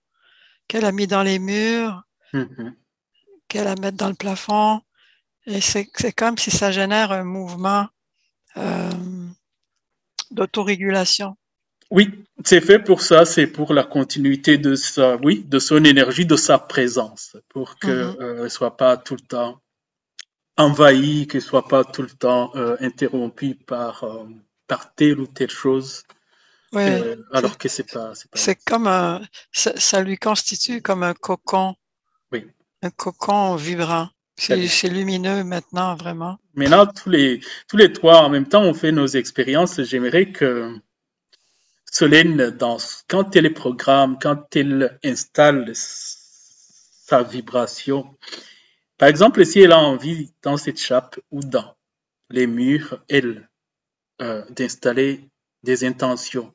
qu'elle a mis dans les murs, mhm. qu'elle la met dans le plafond. Et c'est comme si ça génère un mouvement euh, d'autorégulation. Oui, c'est fait pour ça, c'est pour la continuité de sa, oui, de son énergie, de sa présence, pour que Mhm. soit pas tout le temps envahie, qu'elle soit pas tout le temps interrompue par telle ou telle chose, Oui, alors que c'est pas c'est nécessaire. comme ça lui constitue comme Oui. un cocon vibrant. Très bien. C'est lumineux maintenant, vraiment. Maintenant, tous les trois, en même temps, on fait nos expériences. J'aimerais que Solène, quand elle programme, quand elle installe sa vibration, par exemple, si elle a envie dans cette chape ou dans les murs, elle, d'installer des intentions.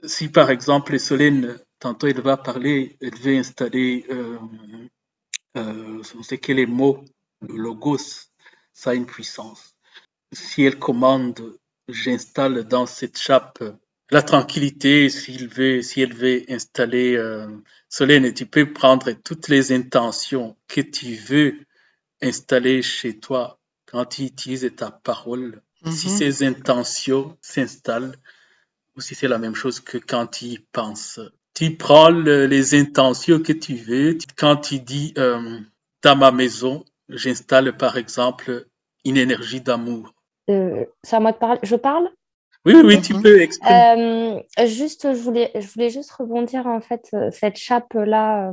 Si par exemple, Solène, tantôt elle va parler, elle veut installer, on sait que les mots, le logos, ça a une puissance. Si elle commande, j'installe dans cette chape la tranquillité, si elle veut installer, Solène, tu peux prendre toutes les intentions que tu veux installer chez toi quand tu utilises ta parole. Si Mhm. ces intentions s'installent, ou si c'est la même chose que quand tu y penses. Tu prends les intentions que tu veux. Quand tu dis dans ma maison, j'installe par exemple une énergie d'amour. C'est à moi de parler. Je parle? Oui, oui, oui, Ok. tu peux exprimer. Juste, je voulais juste rebondir en fait, cette chape-là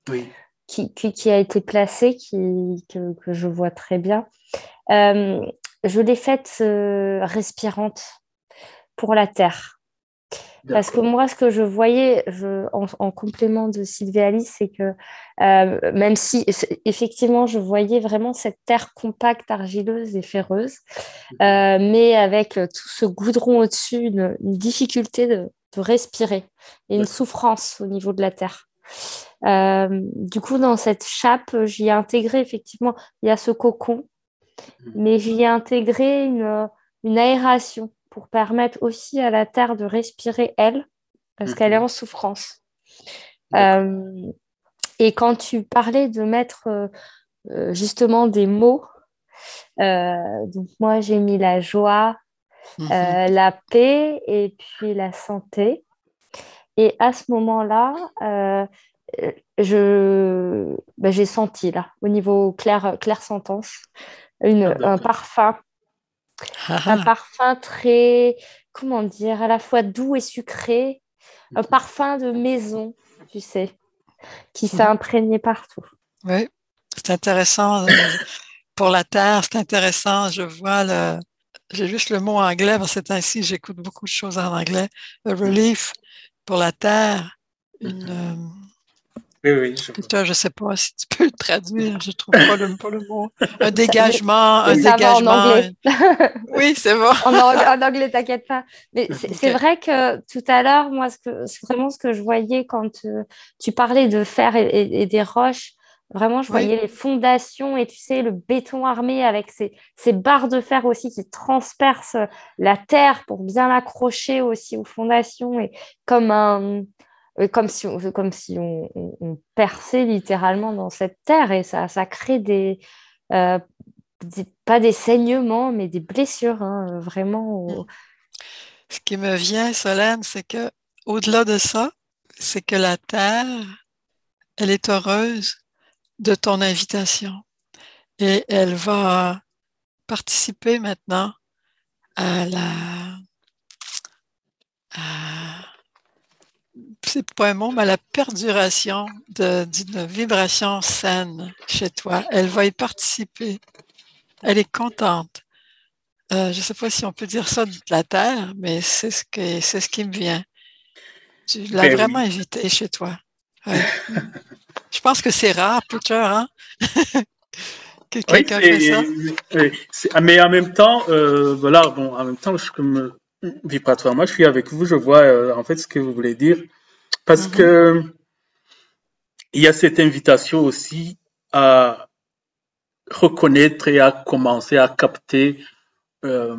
Oui, qui a été placée, que je vois très bien. Euh, je l'ai faite respirante pour la terre. Parce que d'accord. moi, ce que je voyais en complément de Sylvie Alice, c'est que même si effectivement je voyais vraiment cette terre compacte, argileuse et ferreuse, mais avec tout ce goudron au-dessus, une difficulté de respirer et une D'accord. souffrance au niveau de la terre. Du coup, dans cette chape, j'y ai intégré effectivement, il y a ce cocon, mais j'y ai intégré une aération pour permettre aussi à la terre de respirer, elle, parce qu'elle est Mhm. en souffrance. D'accord. Euh, et quand tu parlais de mettre justement des mots, donc moi j'ai mis la joie, Mhm. la paix et puis la santé. Et à ce moment-là, j'ai senti là, au niveau clair sentence, Ah, un d'accord. parfum, Ah, un ah. parfum très, comment dire, à la fois doux et sucré, un Mhm. parfum de maison, tu sais, qui s'est Mhm. imprégné partout. Oui, c'est intéressant. Pour la terre, c'est intéressant. J'ai juste le mot anglais, parce que c'est ainsi, j'écoute beaucoup de choses en anglais. Le Mhm. relief pour la terre, une, Mhm. Oui, oui, je vois. putain, je sais pas si tu peux le traduire, je trouve pas le mot. Un Ça- mais, dégagement, un mais ça va en dégagement. anglais. Oui, c'est bon. En anglais, t'inquiète pas. Mais c'est OK. vrai que tout à l'heure, moi, c'est vraiment ce que je voyais quand tu parlais de fer et des roches. Vraiment, je Oui. voyais les fondations et tu sais, le béton armé avec ces barres de fer aussi qui transpercent la terre pour bien l'accrocher aussi aux fondations et comme comme si on perçait littéralement dans cette terre et ça crée euh, pas des saignements, mais des blessures, hein, vraiment. Ce qui me vient, Solène, c'est que au-delà de ça, c'est que la terre, elle est heureuse de ton invitation et elle va participer maintenant à à- c'est pas un mot, mais à la perduration d'une vibration saine chez toi. Elle va y participer. Elle est contente. Je ne sais pas si on peut dire ça de la terre, mais c'est ce qui me vient. Tu l'as Ben vraiment oui. invitée chez toi. Oui. Je pense que c'est rare, Peter, hein, que Oui, quelqu'un fait ça. mais en même temps, voilà, bon, en même temps, comme vibratoirement, je suis avec vous, je vois en fait ce que vous voulez dire, parce Mhm. que il y a cette invitation aussi à reconnaître et à commencer à capter euh,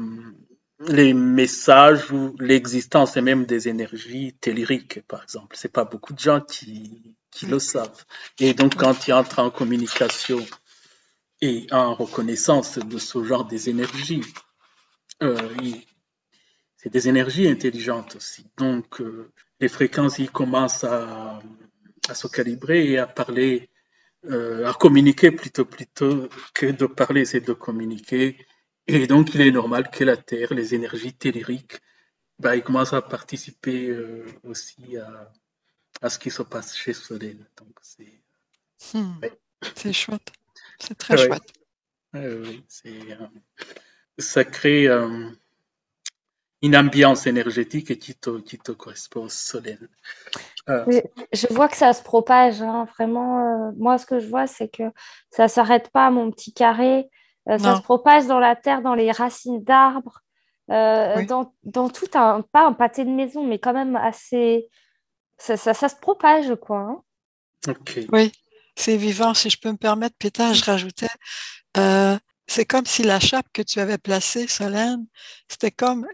les messages ou l'existence et même des énergies telluriques, par exemple. C'est pas beaucoup de gens qui le Oui, savent. Et donc, oui. quand tu entres en communication et en reconnaissance de ce genre des énergies, euh, c'est des énergies intelligentes aussi. Donc, les fréquences, ils commencent à se calibrer et à parler, à communiquer plutôt que de parler, c'est de communiquer. Et donc, il est normal que la Terre, les énergies telluriques, bah, ils commencent à participer aussi à ce qui se passe chez Solène. Donc, Hmm. ouais. C'est chouette. C'est très Ouais, chouette. ouais, ça crée une ambiance énergétique qui te correspond, Solène. Euh, Je je vois que ça se propage, hein, vraiment. Moi, ce que je vois, c'est que ça ne s'arrête pas à mon petit carré. Ça se Non, propage dans la terre, dans les racines d'arbres, oui. dans tout un, pas un pâté de maison, mais quand même assez. Ça se propage, quoi, hein. ok. Oui, c'est vivant. Si je peux me permettre, Peter, je rajoutais, euh, c'est comme si la chape que tu avais placée, Solène, c'était comme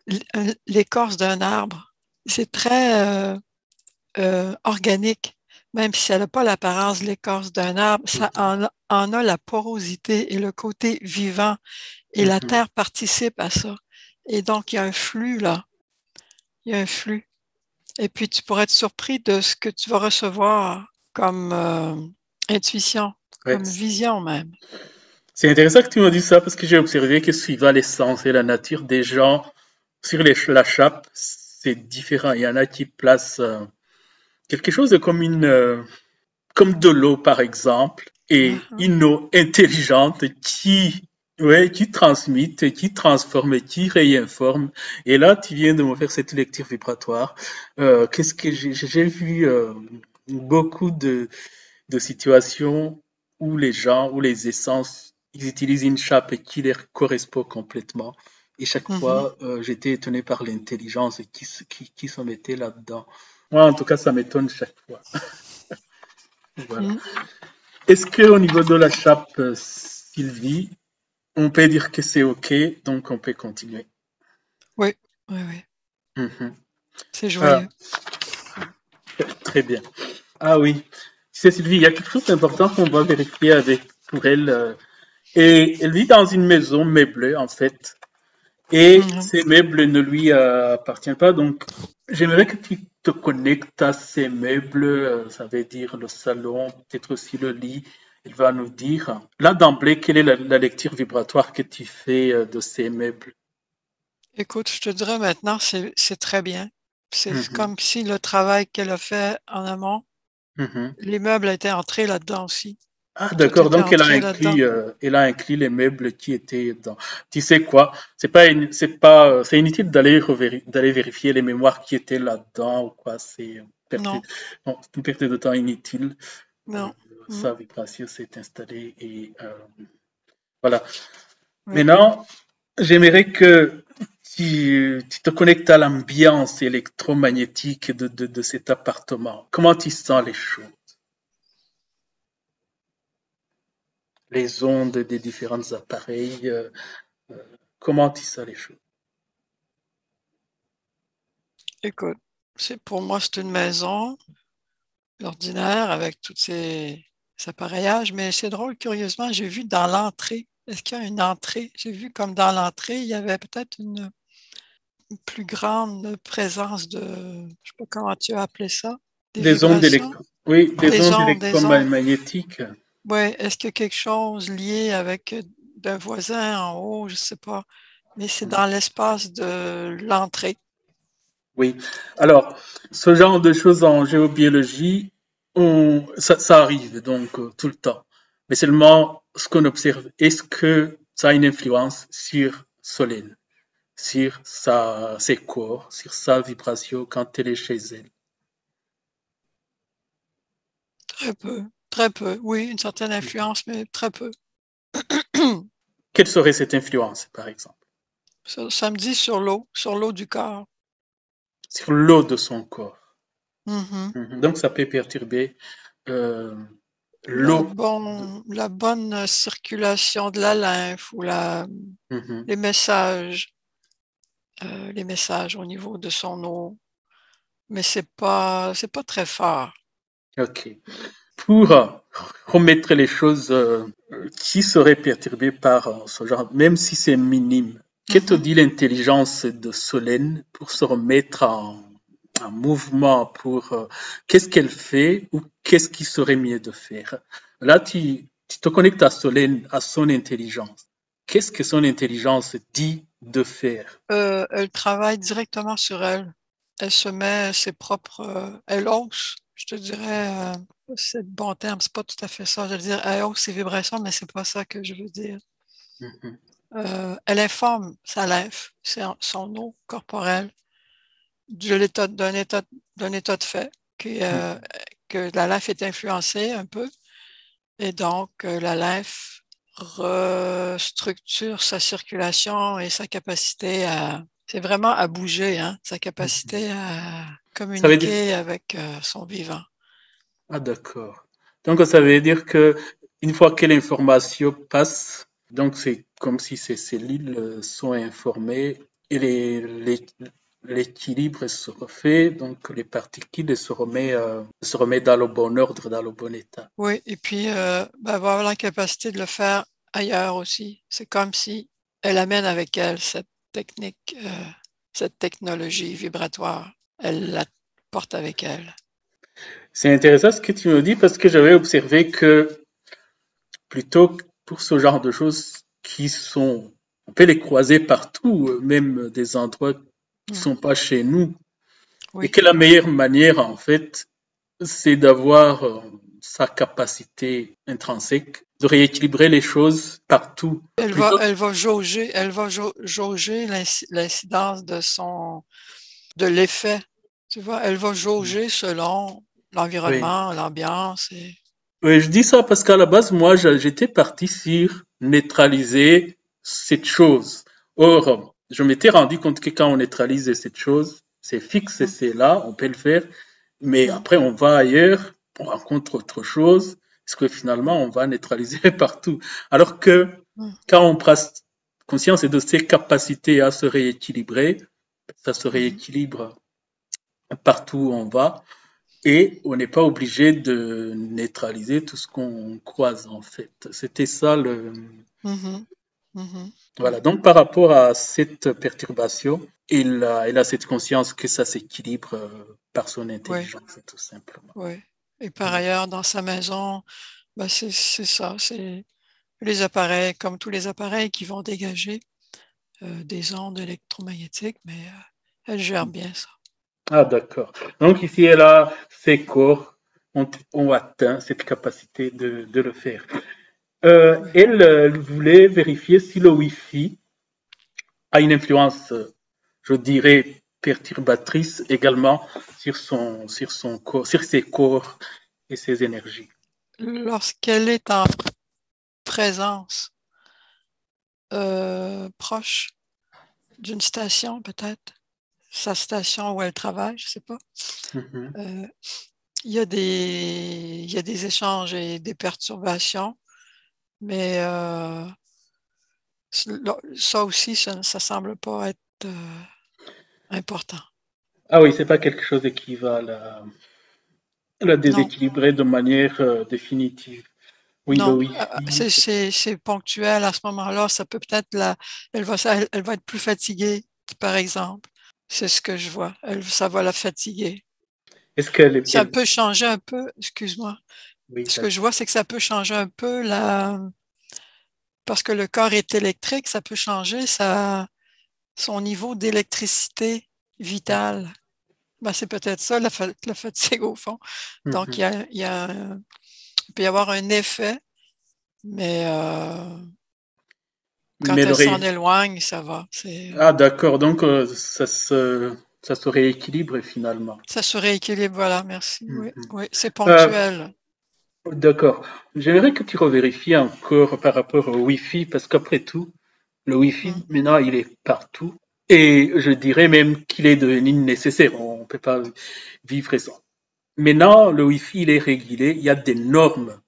l'écorce d'un arbre. C'est très organique. Même si elle n'a pas l'apparence de l'écorce d'un arbre, ça en a la porosité et le côté vivant. Et la Mhm. terre participe à ça. Et donc, il y a un flux là. Il y a un flux. Et puis, tu pourrais être surpris de ce que tu vas recevoir comme intuition, Ouais. comme vision même. C'est intéressant que tu me dises ça parce que j'ai observé que suivant l'essence et la nature des gens sur la chape, c'est différent. Il y en a qui placent quelque chose de comme comme de l'eau par exemple, et Ah, une eau intelligente ouais, qui transmite, qui transforme, qui réinforme. Et là, tu viens de me faire cette lecture vibratoire. Qu'est-ce que j'ai vu beaucoup de situations où les gens, où les essences, ils utilisent une chape qui leur correspond complètement. Et chaque mhm. fois, j'étais étonné par l'intelligence qui se mettait là-dedans. Moi, en tout cas, ça m'étonne chaque fois. Voilà. Mm. Est-ce qu'au niveau de la chape, Sylvie, on peut dire que c'est OK, donc on peut continuer? Oui, oui, oui. Mhm. C'est Ah, joyeux. très bien. Ah oui. Tu sais, Sylvie, il y a quelque chose d'important qu'on doit vérifier avec pour elle. Et elle vit dans une maison meublée, en fait. Et Mhm. ces meubles ne lui appartiennent pas. Donc, j'aimerais que tu te connectes à ces meubles, ça veut dire le salon, peut-être aussi le lit. Il va nous dire, là d'emblée, quelle est la lecture vibratoire que tu fais de ces meubles? Écoute, je te dirais maintenant, c'est très bien. C'est Mhm, comme si le travail qu'elle a fait en amont, mhm. l'immeuble a été entré là-dedans aussi. Ah, Tout d'accord. était Donc, entré là-dedans. elle a inclus les meubles qui étaient dans. Tu sais quoi? C'est inutile d'aller vérifier les mémoires qui étaient là-dedans ou quoi. Non, Non, c'est une perte de temps inutile. Euh, non. Mm. Sa vibration s'est installée et voilà. Oui. Maintenant, j'aimerais que tu te connectes à l'ambiance électromagnétique de cet appartement. Comment tu sens les choses? Les ondes des différents appareils? Comment tu sens les choses? Écoute, pour moi, c'est une maison ordinaire avec tous ces appareillages, mais c'est drôle, curieusement, j'ai vu dans l'entrée. Est-ce qu'il y a une entrée? J'ai vu comme dans l'entrée, il y avait peut-être une plus grande présence de, je sais pas comment tu as appelé ça, des Des ondes vibrations, oui, des ondes des ondes. électromagnétiques. Ouais, est-ce qu'il y a quelque chose lié avec d'un voisin en haut? Je sais pas. Mais c'est dans l'espace de l'entrée. Oui. Alors, ce genre de choses en géobiologie, ça arrive donc tout le temps. Mais seulement ce qu'on observe, est-ce que ça a une influence sur Solène, sur ses corps, sur sa vibration quand elle est chez elle? Très peu. Très peu. Oui, une certaine influence, mais très peu. Quelle serait cette influence, par exemple, Ça me dit sur l'eau du corps. sur l'eau de son corps? Mhm. Mhm. Donc, ça peut perturber euh, l'eau. La bonne circulation de la lymphe ou Mhm. les les messages au niveau de son eau. Mais c'est pas très fort. Ok. Pour remettre les choses qui seraient perturbées par ce genre, même si c'est minime. Que te dit l'intelligence de Solène pour se remettre en mouvement, qu'est-ce qu'elle fait ou qu'est-ce qui serait mieux de faire? Là, tu te connectes à Solène, à son intelligence. Qu'est-ce que son intelligence dit de faire? Elle travaille directement sur elle. Elle se met ses propres... elle hausse, je te dirais, c'est le bon terme, c'est pas tout à fait ça. Je veux dire, elle hausse ses vibrations, mais c'est pas ça que je veux dire. Mhm, Elle informe sa lymphe, son eau corporelle, d'un état de fait, mhm. que la lymphe est influencée un peu, et donc la lymphe restructure sa circulation et sa capacité c'est vraiment à bouger, hein, sa capacité à Ça veut dire, communiquer avec son vivant. ah d'accord. Donc ça veut dire que une fois que l'information passe, donc c'est comme si ces cellules sont informées et l'équilibre se refait, donc les particules se remet dans le bon ordre, dans le bon état. Oui, et puis avoir la capacité de le faire ailleurs aussi. C'est comme si elle amène avec elle cette technique, cette technologie vibratoire. Elle la porte avec elle. C'est intéressant ce que tu me dis parce que j'avais observé que plutôt pour ce genre de choses on peut les croiser partout, même des endroits qui Mm. sont pas chez nous, et Oui. que la meilleure manière, en fait, c'est d'avoir sa capacité intrinsèque de rééquilibrer les choses partout. Plutôt, Elle va jauger l'incidence de l'effet. Tu vois, elle va jauger selon oui. l'environnement, l'ambiance. Oui, je dis ça parce qu'à la base, moi, j'étais parti sur neutraliser cette chose. Or, je m'étais rendu compte que quand on neutralise cette chose, c'est fixe, et Mm, c'est là, on peut le faire. Mais mm, après, on va ailleurs, on rencontre autre chose, parce que finalement, on va neutraliser partout. Alors que mm, quand on prend conscience de ses capacités à se rééquilibrer, ça se mm, rééquilibre partout où on va. Et on n'est pas obligé de neutraliser tout ce qu'on croise, en fait. C'était ça le. mhm, mhm, Voilà. Donc, par rapport à cette perturbation, il a cette conscience que ça s'équilibre par son oui, intelligence, tout simplement. oui. Et par ailleurs, dans sa maison, ben c'est ça, c'est les appareils, comme tous les appareils qui vont dégager des ondes électromagnétiques, mais elle gère bien ça. Ah, d'accord. Donc, ici, elle a ses corps ont atteint cette capacité de le faire. Oui. Elle voulait vérifier si le Wi-Fi a une influence, je dirais, perturbatrice également sur son corps, sur ses corps et ses énergies. Lorsqu'elle est en présence proche d'une station, peut-être, sa station où elle travaille, je ne sais pas, Mhm. euh, il y a des échanges et des perturbations, mais ça aussi, ça ne semble pas être important. Ah oui, c'est pas quelque chose qui va la Non, déséquilibrer de manière définitive. Oui, le non, Wi-Fi. c'est ponctuel à ce moment-là. Ça peut peut-être elle va être plus fatiguée, par exemple. C'est ce que je vois. Ça va la fatiguer. Est-ce qu'elle Ça elle, peut changer un peu, excuse-moi. oui, Ce que je vois, c'est que ça peut changer un peu parce que le corps est électrique, ça peut changer son niveau d'électricité vitale. Ben, c'est peut-être ça, la fatigue au fond. Donc, mhm. il peut y avoir un effet, mais quand Mais elle le s'en ré... éloigne, ça va. Ah d'accord, donc ça se rééquilibre finalement. Ça se rééquilibre, voilà, merci. Oui, Mhm. oui, c'est Euh, ponctuel. d'accord. J'aimerais que tu revérifies encore par rapport au Wi-Fi, parce qu'après tout, le Wi-Fi, Mm. maintenant, il est partout. Et je dirais même qu'il est devenu nécessaire. On ne peut pas vivre sans. Maintenant, le Wi-Fi, il est régulé. Il y a des normes.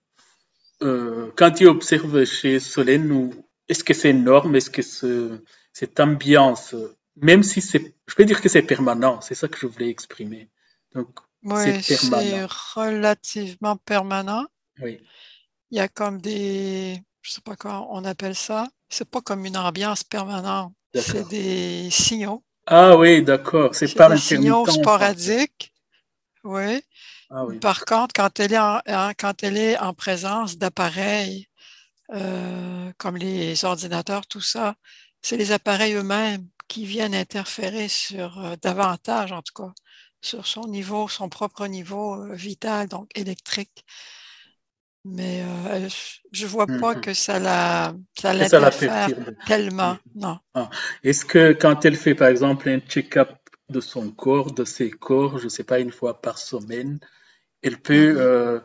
Quand tu observes chez Solène, est-ce que c'est norme, est-ce que cette ambiance, même si je peux dire que c'est permanent, c'est ça que je voulais exprimer. Donc, Oui, c'est c'est permanent. relativement permanent. Oui. Il y a comme je sais pas comment on appelle ça, C'est pas comme une ambiance permanente. C'est D'accord. des signaux. Ah oui, d'accord. C'est C'est par des signaux intermittence, en fait. sporadiques. Oui. Ah oui, Par d'accord. contre, quand elle est en présence d'appareils comme les ordinateurs, tout ça, c'est les appareils eux-mêmes qui viennent interférer sur davantage, en tout cas, sur son niveau, son propre niveau vital, donc électrique. Mais je vois pas Mhm. que ça Que ça la l'interfère perturbe. tellement, Mhm. non. Ah. Est-ce que quand elle fait, par exemple, un check-up de son corps, de ses corps, je ne sais pas, une fois par semaine, elle peut Mhm.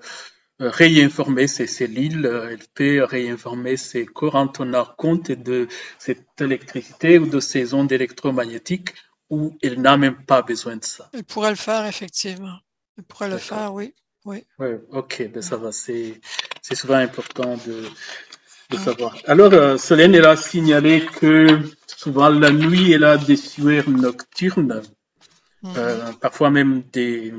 réinformer ses cellules, elle peut réinformer ses corps en tenant compte de cette électricité ou de ces ondes électromagnétiques où elle n'a même pas besoin de ça. Elle pourrait le faire, effectivement. Elle pourrait le D'accord. faire, oui. Oui. Ouais, ok, ben Oui. ça va, c'est souvent important de Mm. savoir. Alors, Solène, elle a signalé que souvent la nuit, elle a des sueurs nocturnes, Mhm. parfois même des,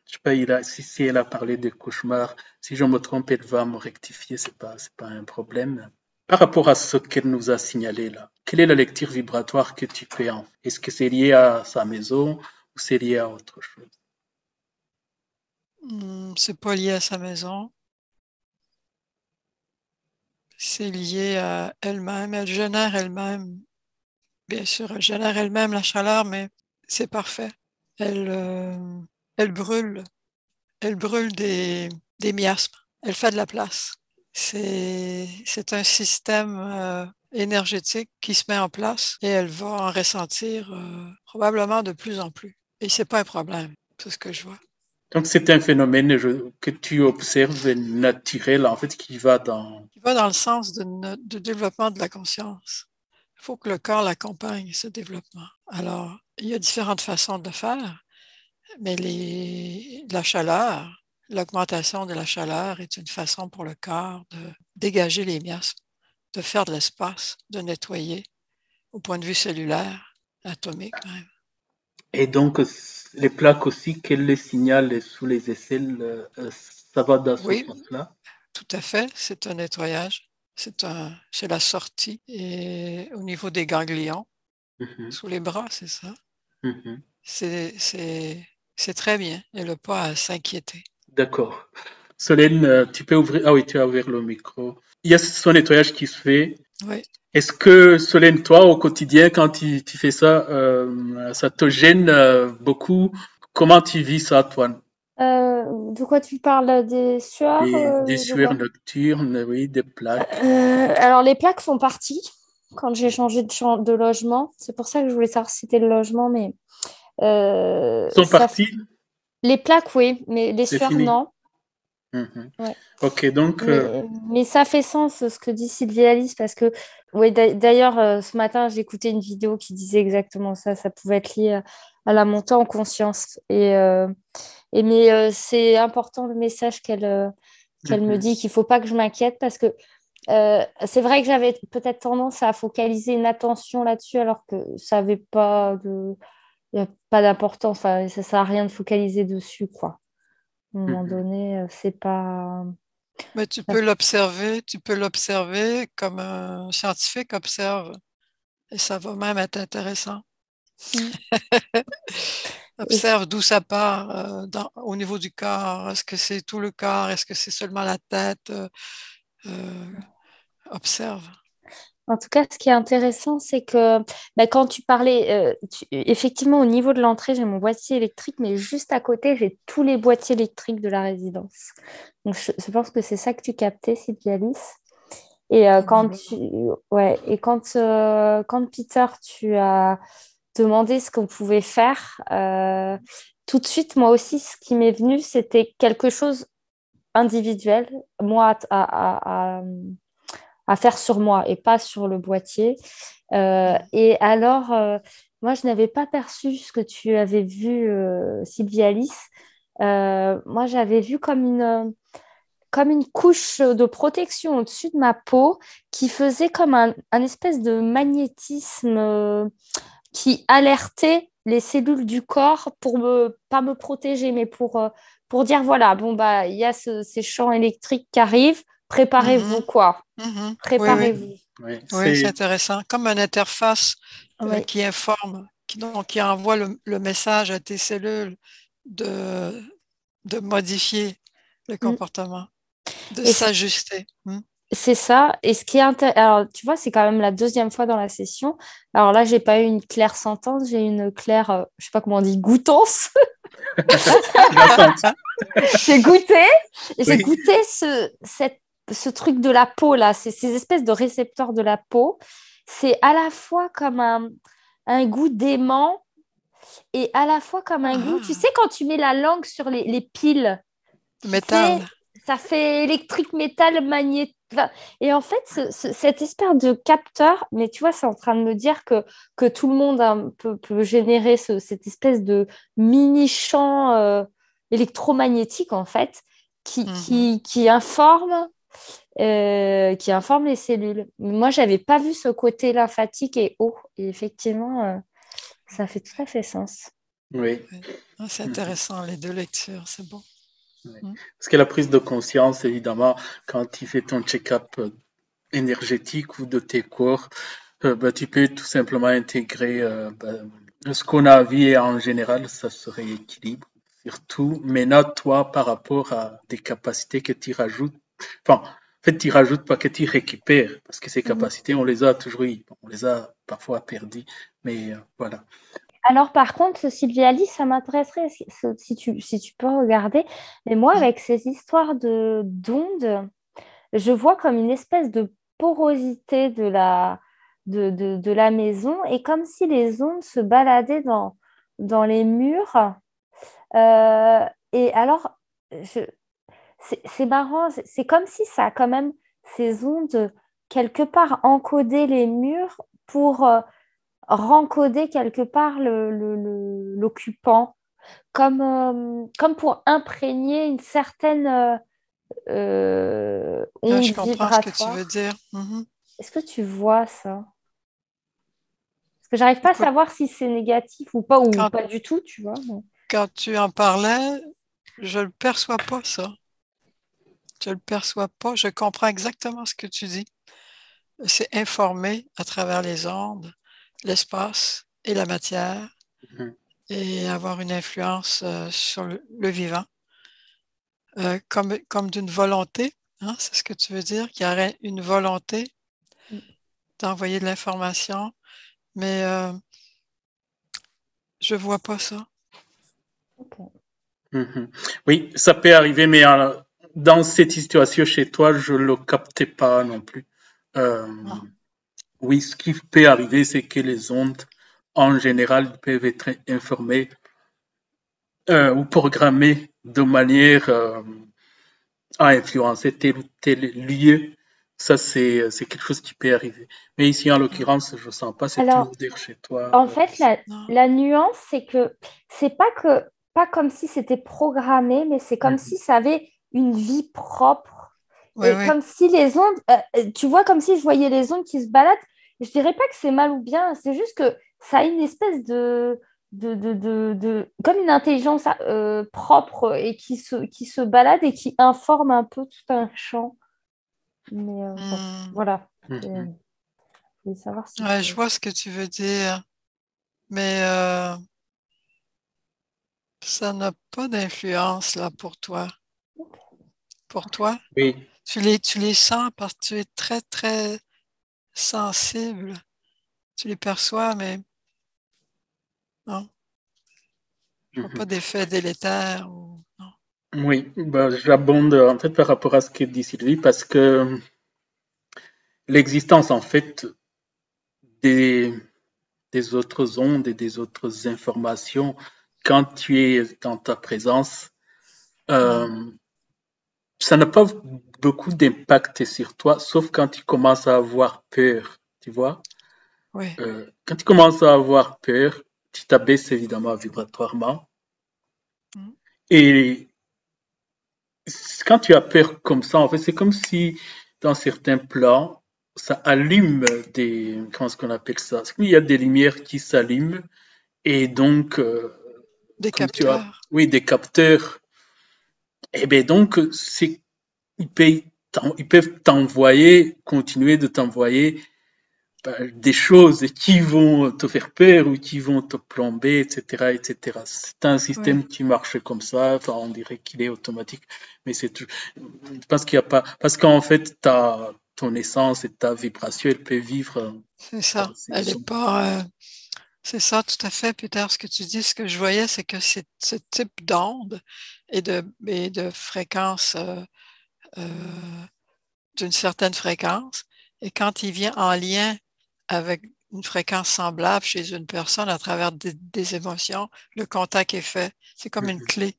je sais pas, si elle a parlé de cauchemars, si je me trompe, elle va me rectifier, c'est pas un problème. Par rapport à ce qu'elle nous a signalé là, quelle est la lecture vibratoire que tu fais en fait? Est-ce que c'est lié à sa maison ou c'est lié à autre chose? C'est pas lié à sa maison. C'est lié à elle-même. Elle génère elle-même. Bien sûr, elle génère elle-même la chaleur, mais c'est parfait. Elle, euh, elle brûle. Elle brûle des miasmes. Elle fait de la place. C'est un système énergétique qui se met en place et elle va en ressentir probablement de plus en plus. Et c'est pas un problème, c'est ce que je vois. Donc c'est un phénomène que tu observes naturel en fait qui va dans. Qui va dans le sens de développement de la conscience. Il faut que le corps l'accompagne, ce développement. Alors, il y a différentes façons de le faire, mais la chaleur, l'augmentation de la chaleur est une façon pour le corps de dégager les miasmes, de faire de l'espace, de nettoyer au point de vue cellulaire, atomique même. Et donc les plaques aussi qu'elle les signale sous les aisselles, ça va dans ce Oui, sens-là. tout à fait, c'est un nettoyage. C'est la sortie. Et au niveau des ganglions, Mhm, sous les bras, c'est ça. mhm. C'est, c'est, c'est très bien. Elle n'a pas à s'inquiéter. D'accord. Solène, tu peux ouvrir. Ah oui, tu as ouvert le micro. Il y a son nettoyage qui se fait. Oui. Est-ce que Solène, toi, au quotidien, quand tu fais ça, ça te gêne beaucoup? Comment tu vis ça, toi? De quoi tu parles? Des sueurs? Des De sueurs quoi? nocturnes, oui, des plaques. Alors, les plaques sont parties quand j'ai changé de logement. C'est pour ça que je voulais savoir si c'était le logement, mais Ils sont ça... partis, les plaques, oui, mais les c'est sueurs, fini. non. Mhm. Ouais. Ok, donc, Mais ça fait sens ce que dit Sylvie Alice parce que, ouais, d'ailleurs, ce matin, j'ai écouté une vidéo qui disait exactement ça. Ça pouvait être lié à la montée en conscience. Mais c'est important le message qu'elle me mhm, dit qu'il ne faut pas que je m'inquiète parce que c'est vrai que j'avais peut-être tendance à focaliser une attention là-dessus alors que ça n'avait pas y a pas d'importance. Enfin, ça ne sert à rien de focaliser dessus, quoi. À un moment mhm. donné, c'est pas. Mais tu peux l'observer comme un scientifique observe. Et ça va même être intéressant. Mm. Et Observe d'où ça part au niveau du corps. Est-ce que c'est tout le corps? Est-ce que c'est seulement la tête? Euh, observe. en tout cas, ce qui est intéressant, c'est que bah, quand tu parlais, effectivement, au niveau de l'entrée, j'ai mon boîtier électrique, mais juste à côté, j'ai tous les boîtiers électriques de la résidence. Donc, je pense que c'est ça que tu captais, Sylvie Alice. Et Probablement. ouais, et quand Peter, tu as demandé ce qu'on pouvait faire, tout de suite, moi aussi, ce qui m'est venu, c'était quelque chose individuel, moi, à faire sur moi et pas sur le boîtier. Et alors, moi, je n'avais pas perçu ce que tu avais vu, Sylvie Alice. Moi, j'avais vu comme une couche de protection au-dessus de ma peau qui faisait comme un espèce de magnétisme qui alertait les cellules du corps pour pas me protéger, mais pour dire, voilà, bon, bah, il y a ces champs électriques qui arrivent, préparez-vous, Mhm, quoi. mhm. Oui, oui, Préparez-vous. Oui, Oui, c'est c'est intéressant. Comme une interface Oui. qui informe, qui envoie le message à tes cellules de, de modifier le Mm. comportement, de Et s'ajuster. Hmm. c'est ça. Et ce qui est intéressant, alors tu vois, c'est quand même la deuxième fois dans la session. Alors là, j'ai pas eu une claire sentence, j'ai eu une claire, je sais pas comment on dit, goutance. l'attente. J'ai j'ai Oui. goûté ce truc de la peau là, ces espèces de récepteurs de la peau. C'est à la fois comme un goût d'aimant et à la fois comme un goût. Tu sais, Ah, quand tu mets la langue sur les piles, tu sais, métal. ça fait électrique, métal, magnétique. Et en fait, cette espèce de capteur, mais tu vois, c'est en train de me dire que tout le monde hein, peut générer cette espèce de mini champ électromagnétique, en fait, Mhm. qui informe les cellules. Moi, j'avais pas vu ce côté lymphatique et eau. Et effectivement, ça fait tout à fait sens. Oui. Oui. Ah, c'est Mhm. intéressant, les deux lectures, c'est bon. Oui. Hmm. Parce que la prise de conscience, évidemment, quand tu fais ton check-up énergétique ou de tes corps, bah, tu peux tout simplement intégrer ce qu'on a vu et en général, ça se rééquilibre. Surtout, maintenant, toi, par rapport à des capacités que tu rajoutes, enfin, en fait, tu rajoutes pas que tu récupères, parce que ces Mhm. capacités, on les a toujours eu. Bon, on les a parfois perdues, mais voilà. Alors, par contre, Sylvia Alice, ça m'intéresserait si tu peux regarder. Mais moi, Hmm. avec ces histoires d'ondes, je vois comme une espèce de porosité de la maison et comme si les ondes se baladaient dans les murs. Euh, et alors, je, c'est marrant, c'est comme si ça a quand même ces ondes quelque part encodé les murs pour rencoder quelque part l'occupant, comme pour imprégner une certaine Ah, onde je comprends ce que tu veux vibratoire. dire. Mhm. Est-ce que tu vois ça? Parce que j'arrive pas à Écoute, savoir si c'est négatif ou quand, pas du tout, tu vois. quand tu en parlais, je ne perçois pas ça. Je ne le perçois pas. Je comprends exactement ce que tu dis. C'est informer à travers les ondes, l'espace et la matière Mhm. et avoir une influence sur le vivant, comme d'une volonté, hein, c'est ce que tu veux dire, qu'il y aurait une volonté d'envoyer de l'information, mais je vois pas ça. Ok. Mhm. Oui, ça peut arriver, mais dans cette situation chez toi, je ne le captais pas non plus. Euh, Ah. oui, ce qui peut arriver, c'est que les ondes, en général, peuvent être informées ou programmées de manière à influencer tel ou tel lieu. Ça, c'est quelque chose qui peut arriver. Mais ici, en l'occurrence, je ne sens pas cette Alors, lourdeur chez toi. en fait, Non. la nuance, c'est que c'est pas comme si c'était programmé, mais c'est comme si Mhm. ça avait une vie propre. Oui, Et oui. comme si les ondes, tu vois, comme si je voyais les ondes qui se baladent. Je dirais pas que c'est mal ou bien, c'est juste que ça a une espèce comme une intelligence propre et qui se balade et qui informe un peu tout un champ. Mais bon, Hmm. voilà. Mhm. Je voulais savoir si Ouais, je c'est. vois ce que tu veux dire, mais ça n'a pas d'influence là pour toi. Pour toi, Oui. tu les sens parce que tu es très, très sensible. Tu les perçois, mais non, je vois pas Mhm. d'effet délétère ou non. Oui, bah, j'abonde en fait par rapport à ce que dit Sylvie parce que l'existence en fait des, des autres ondes et des autres informations quand tu es dans ta présence, Hmm. euh, ça n'a pas beaucoup d'impact sur toi, sauf quand tu commences à avoir peur, tu vois. Oui. Quand tu commences à avoir peur, tu t'abaisses évidemment vibratoirement. Hmm. Et quand tu as peur comme ça, en fait, c'est comme si dans certains plans, ça allume des, comment est-ce qu'on appelle ça? C'est comme il y a des lumières qui s'allument et donc, Des comme tu as, capteurs. oui, des capteurs. Et bien donc, c'est, il peut ils peuvent continuer de t'envoyer des choses qui vont te faire peur ou qui vont te plomber, etc., etc. C'est un Oui, système qui marche comme ça. Enfin, on dirait qu'il est automatique, mais parce qu'il y a pas, parce qu'en fait, ton essence et ta vibration, elle peut vivre c'est par ça. ces Elle est ondes. pas. C'est ça, tout à fait, Peter. Ce que tu dis, ce que je voyais, c'est que ce type d'onde et de fréquence d'une certaine fréquence, et quand il vient en lien avec une fréquence semblable chez une personne à travers des émotions, le contact est fait. C'est comme une clé.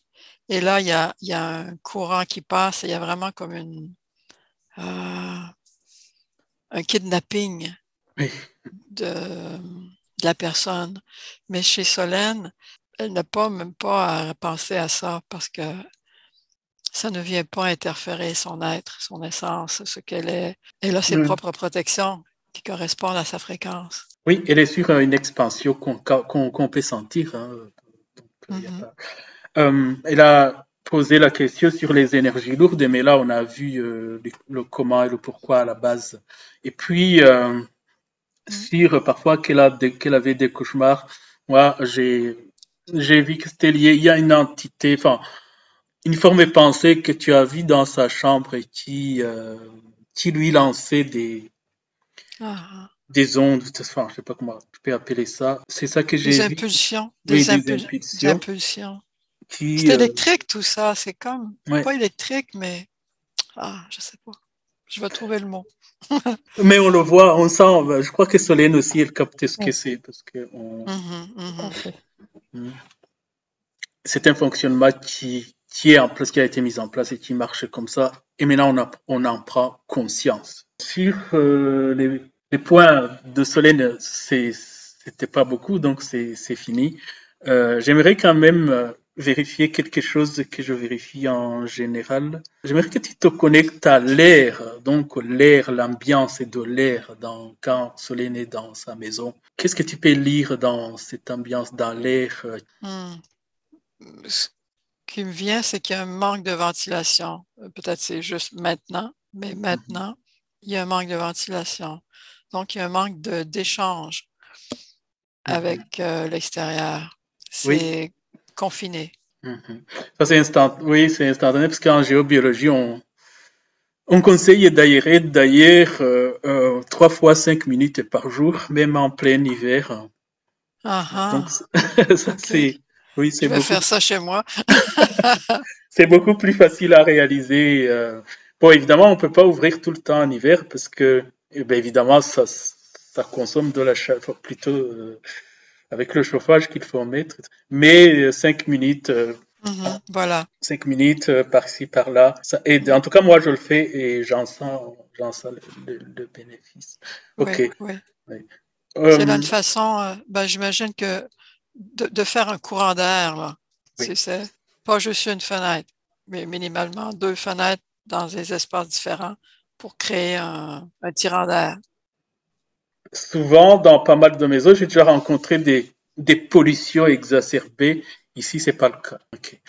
Et là, il y a un courant qui passe et il y a vraiment comme euh, un kidnapping Oui. de la personne. Mais chez Solène, elle n'a pas même pas à penser à ça parce que ça ne vient pas interférer son être, son essence, ce qu'elle est. Elle a ses Mm. propres protections qui correspondent à sa fréquence. Oui, elle est sur une expansion qu'on peut sentir, hein. Donc, y a Mhm. pas... Elle a posé la question sur les énergies lourdes, mais là, on a vu le comment et le pourquoi à la base. Et puis, Mhm. sur parfois qu'elle avait des cauchemars, moi, j'ai vu que c'était lié. Il y a une entité, enfin, une forme de pensée que tu as vue dans sa chambre et qui lui lançait Ah, des ondes, enfin, je sais pas comment je peux appeler ça. C'est ça que j'ai des vu. impulsions, Oui, des des impulsions impulsions. C'est qui, électrique tout ça, c'est comme, ouais. pas électrique, mais, je sais pas. Je vais trouver le mot. Mais on le voit, on sent. Je crois que Solène aussi, elle capte ce que Oui, c'est parce que Mhm, tout à mhm. fait. c'est un fonctionnement qui est en place, qui a été mis en place et qui marche comme ça. Et maintenant, on en prend conscience. Sur les points de Solène, c'était pas beaucoup, donc c'est fini. J'aimerais quand même vérifier quelque chose que je vérifie en général. J'aimerais que tu te connectes à l'air, donc l'air, l'ambiance et de l'air quand Solène est dans sa maison. Qu'est-ce que tu peux lire dans cette ambiance, dans l'air? Hmm. Ce qui me vient, c'est qu'il y a un manque de ventilation. Peut-être c'est juste maintenant, mais maintenant, il y a un manque de ventilation. Donc, il y a un manque d'échange avec l'extérieur. Oui. C'est confiné. Mhm. Ça, c'est oui, c'est instantané parce qu'en géobiologie, on conseille d'aérer d'ailleurs 3 fois 5 minutes par jour, même en plein hiver. Ah Donc, ah, ça, OK. oui, Je vais faire ça chez moi. c'est beaucoup plus facile à réaliser. Bon, évidemment, on peut pas ouvrir tout le temps en hiver parce que, eh ben, évidemment, ça consomme de la chaleur, plutôt avec le chauffage qu'il faut mettre. Mais 5 minutes, Mhm, voilà. 5 minutes par-ci, par-là, ça aide. En tout cas, moi, je le fais et j'en sens le bénéfice. Ok. Oui, oui. Oui. C'est là une Euh, façon, j'imagine que de faire un courant d'air, là, oui. c'est pas juste une fenêtre, mais minimalement deux fenêtres dans des espaces différents pour créer un tirant d'air. Souvent, dans pas mal de maisons, j'ai déjà rencontré des pollutions exacerbées. Ici, c'est pas le cas. Ok.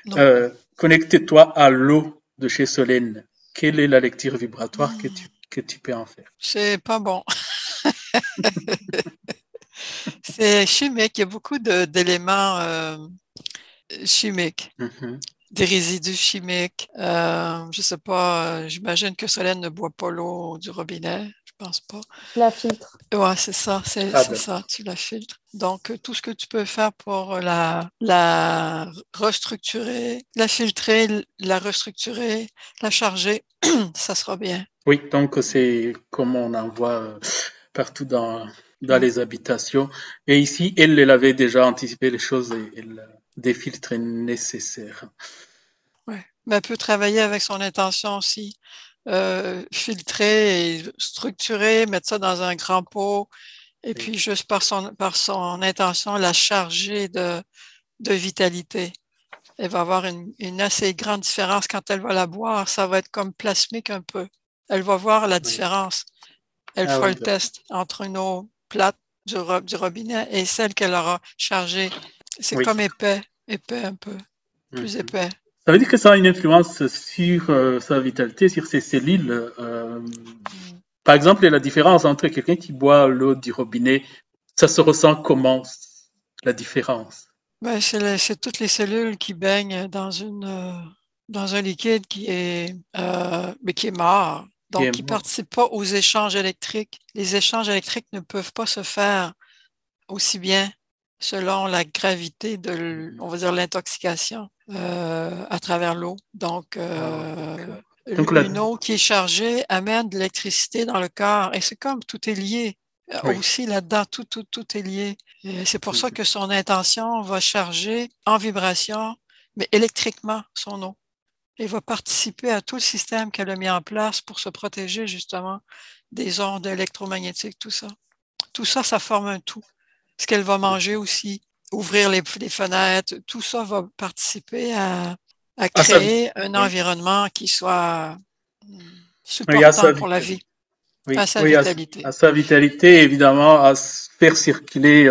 Non. Connecte-toi à l'eau de chez Solène. Quelle est la lecture vibratoire que Hmm, tu peux en faire? c'est pas bon. C'est chimique. Il y a beaucoup d'éléments chimiques, Mhm. des résidus chimiques. Je sais pas, j'imagine que Solène ne boit pas l'eau du robinet. Je pense pas. Je la filtre. Ouais, c'est ça, Ah, c'est d'accord. ça, tu la filtres. Donc, tout ce que tu peux faire pour la restructurer, la filtrer, la restructurer, la charger, ça sera bien. Oui, donc c'est comme on en voit partout dans Mm. les habitations. Et ici, elle avait déjà anticipé les choses et elle a des filtres nécessaires. Ouais. Mais elle peut travailler avec son intention aussi. Filtrer et structurer, mettre ça dans un grand pot, et Oui, puis juste par son intention, la charger de vitalité. Elle va avoir une assez grande différence quand elle va la boire. Ça va être comme plasmique un peu. Elle va voir la oui. différence. Elle Ah fera oui, le d'accord. test entre une eau plate du robinet et celle qu'elle aura chargée. C'est Oui. comme épais, épais un peu, plus Mhm. épais. Ça veut dire que ça a une influence sur sa vitalité, sur ses cellules. Par exemple, la différence entre quelqu'un qui boit l'eau du robinet, ça se ressent comment, la différence? Ben, c'est toutes les cellules qui baignent dans un liquide mais qui est mort, Qui donc est qui ne mort. participe pas aux échanges électriques. Les échanges électriques ne peuvent pas se faire aussi bien selon la gravité on va dire, l'intoxication à travers l'eau. Donc, Ah, d'accord. Donc là, une eau qui est chargée amène de l'électricité dans le corps et c'est comme tout est lié. oui. Aussi là-dedans, tout est lié. Et c'est pour ça Mhm. que son intention va charger en vibration, mais électriquement son eau. Et va participer à tout le système qu'elle a mis en place pour se protéger justement des ondes électromagnétiques, tout ça. Tout ça, ça forme un tout. Ce qu'elle va manger aussi, ouvrir les fenêtres, tout ça va participer à Ah, ça, créer un oui. environnement qui soit Oui, à sa supportant pour la vitalité. vie, à Oui, sa oui, vitalité. à sa vitalité, évidemment, à faire circuler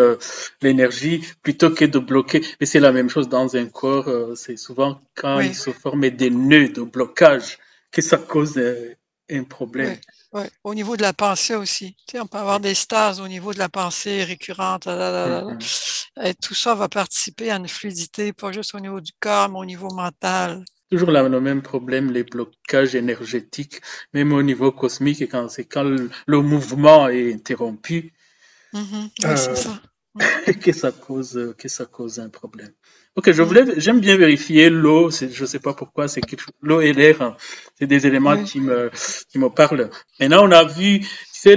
l'énergie plutôt que de bloquer. Mais c'est la même chose dans un corps. C'est souvent quand il Oui, se forme des nœuds de blocage que ça cause un oui, problème. oui. Au niveau de la pensée aussi. Tu sais, on peut avoir Oui. des stases au niveau de la pensée récurrente. Mhm. Et tout ça va participer à une fluidité, pas juste au niveau du corps, mais au niveau mental. Toujours le même problème, les blocages énergétiques, même au niveau cosmique, et quand c'est quand le mouvement est interrompu, Mhm. Oui, c'est euh, ça. Mm. que ça cause un problème. Ok, j'aime bien vérifier l'eau. Je sais pas pourquoi, l'eau et l'air, hein, c'est des éléments Oui. qui me parlent. Maintenant, on a vu, tu sais,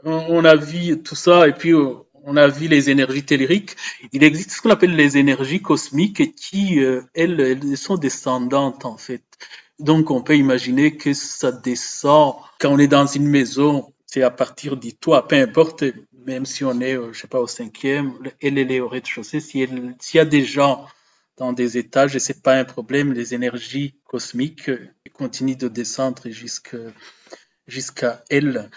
on a vu tout ça, et puis on a vu les énergies telluriques. Il existe ce qu'on appelle les énergies cosmiques qui, elles sont descendantes en fait. Donc, on peut imaginer que ça descend quand on est dans une maison, c'est à partir du toit, peu importe, même si on est, je sais pas, au cinquième, elle est au rez-de-chaussée. S'il y a des gens dans des étages, et c'est pas un problème, les énergies cosmiques continuent de descendre jusqu'à elle.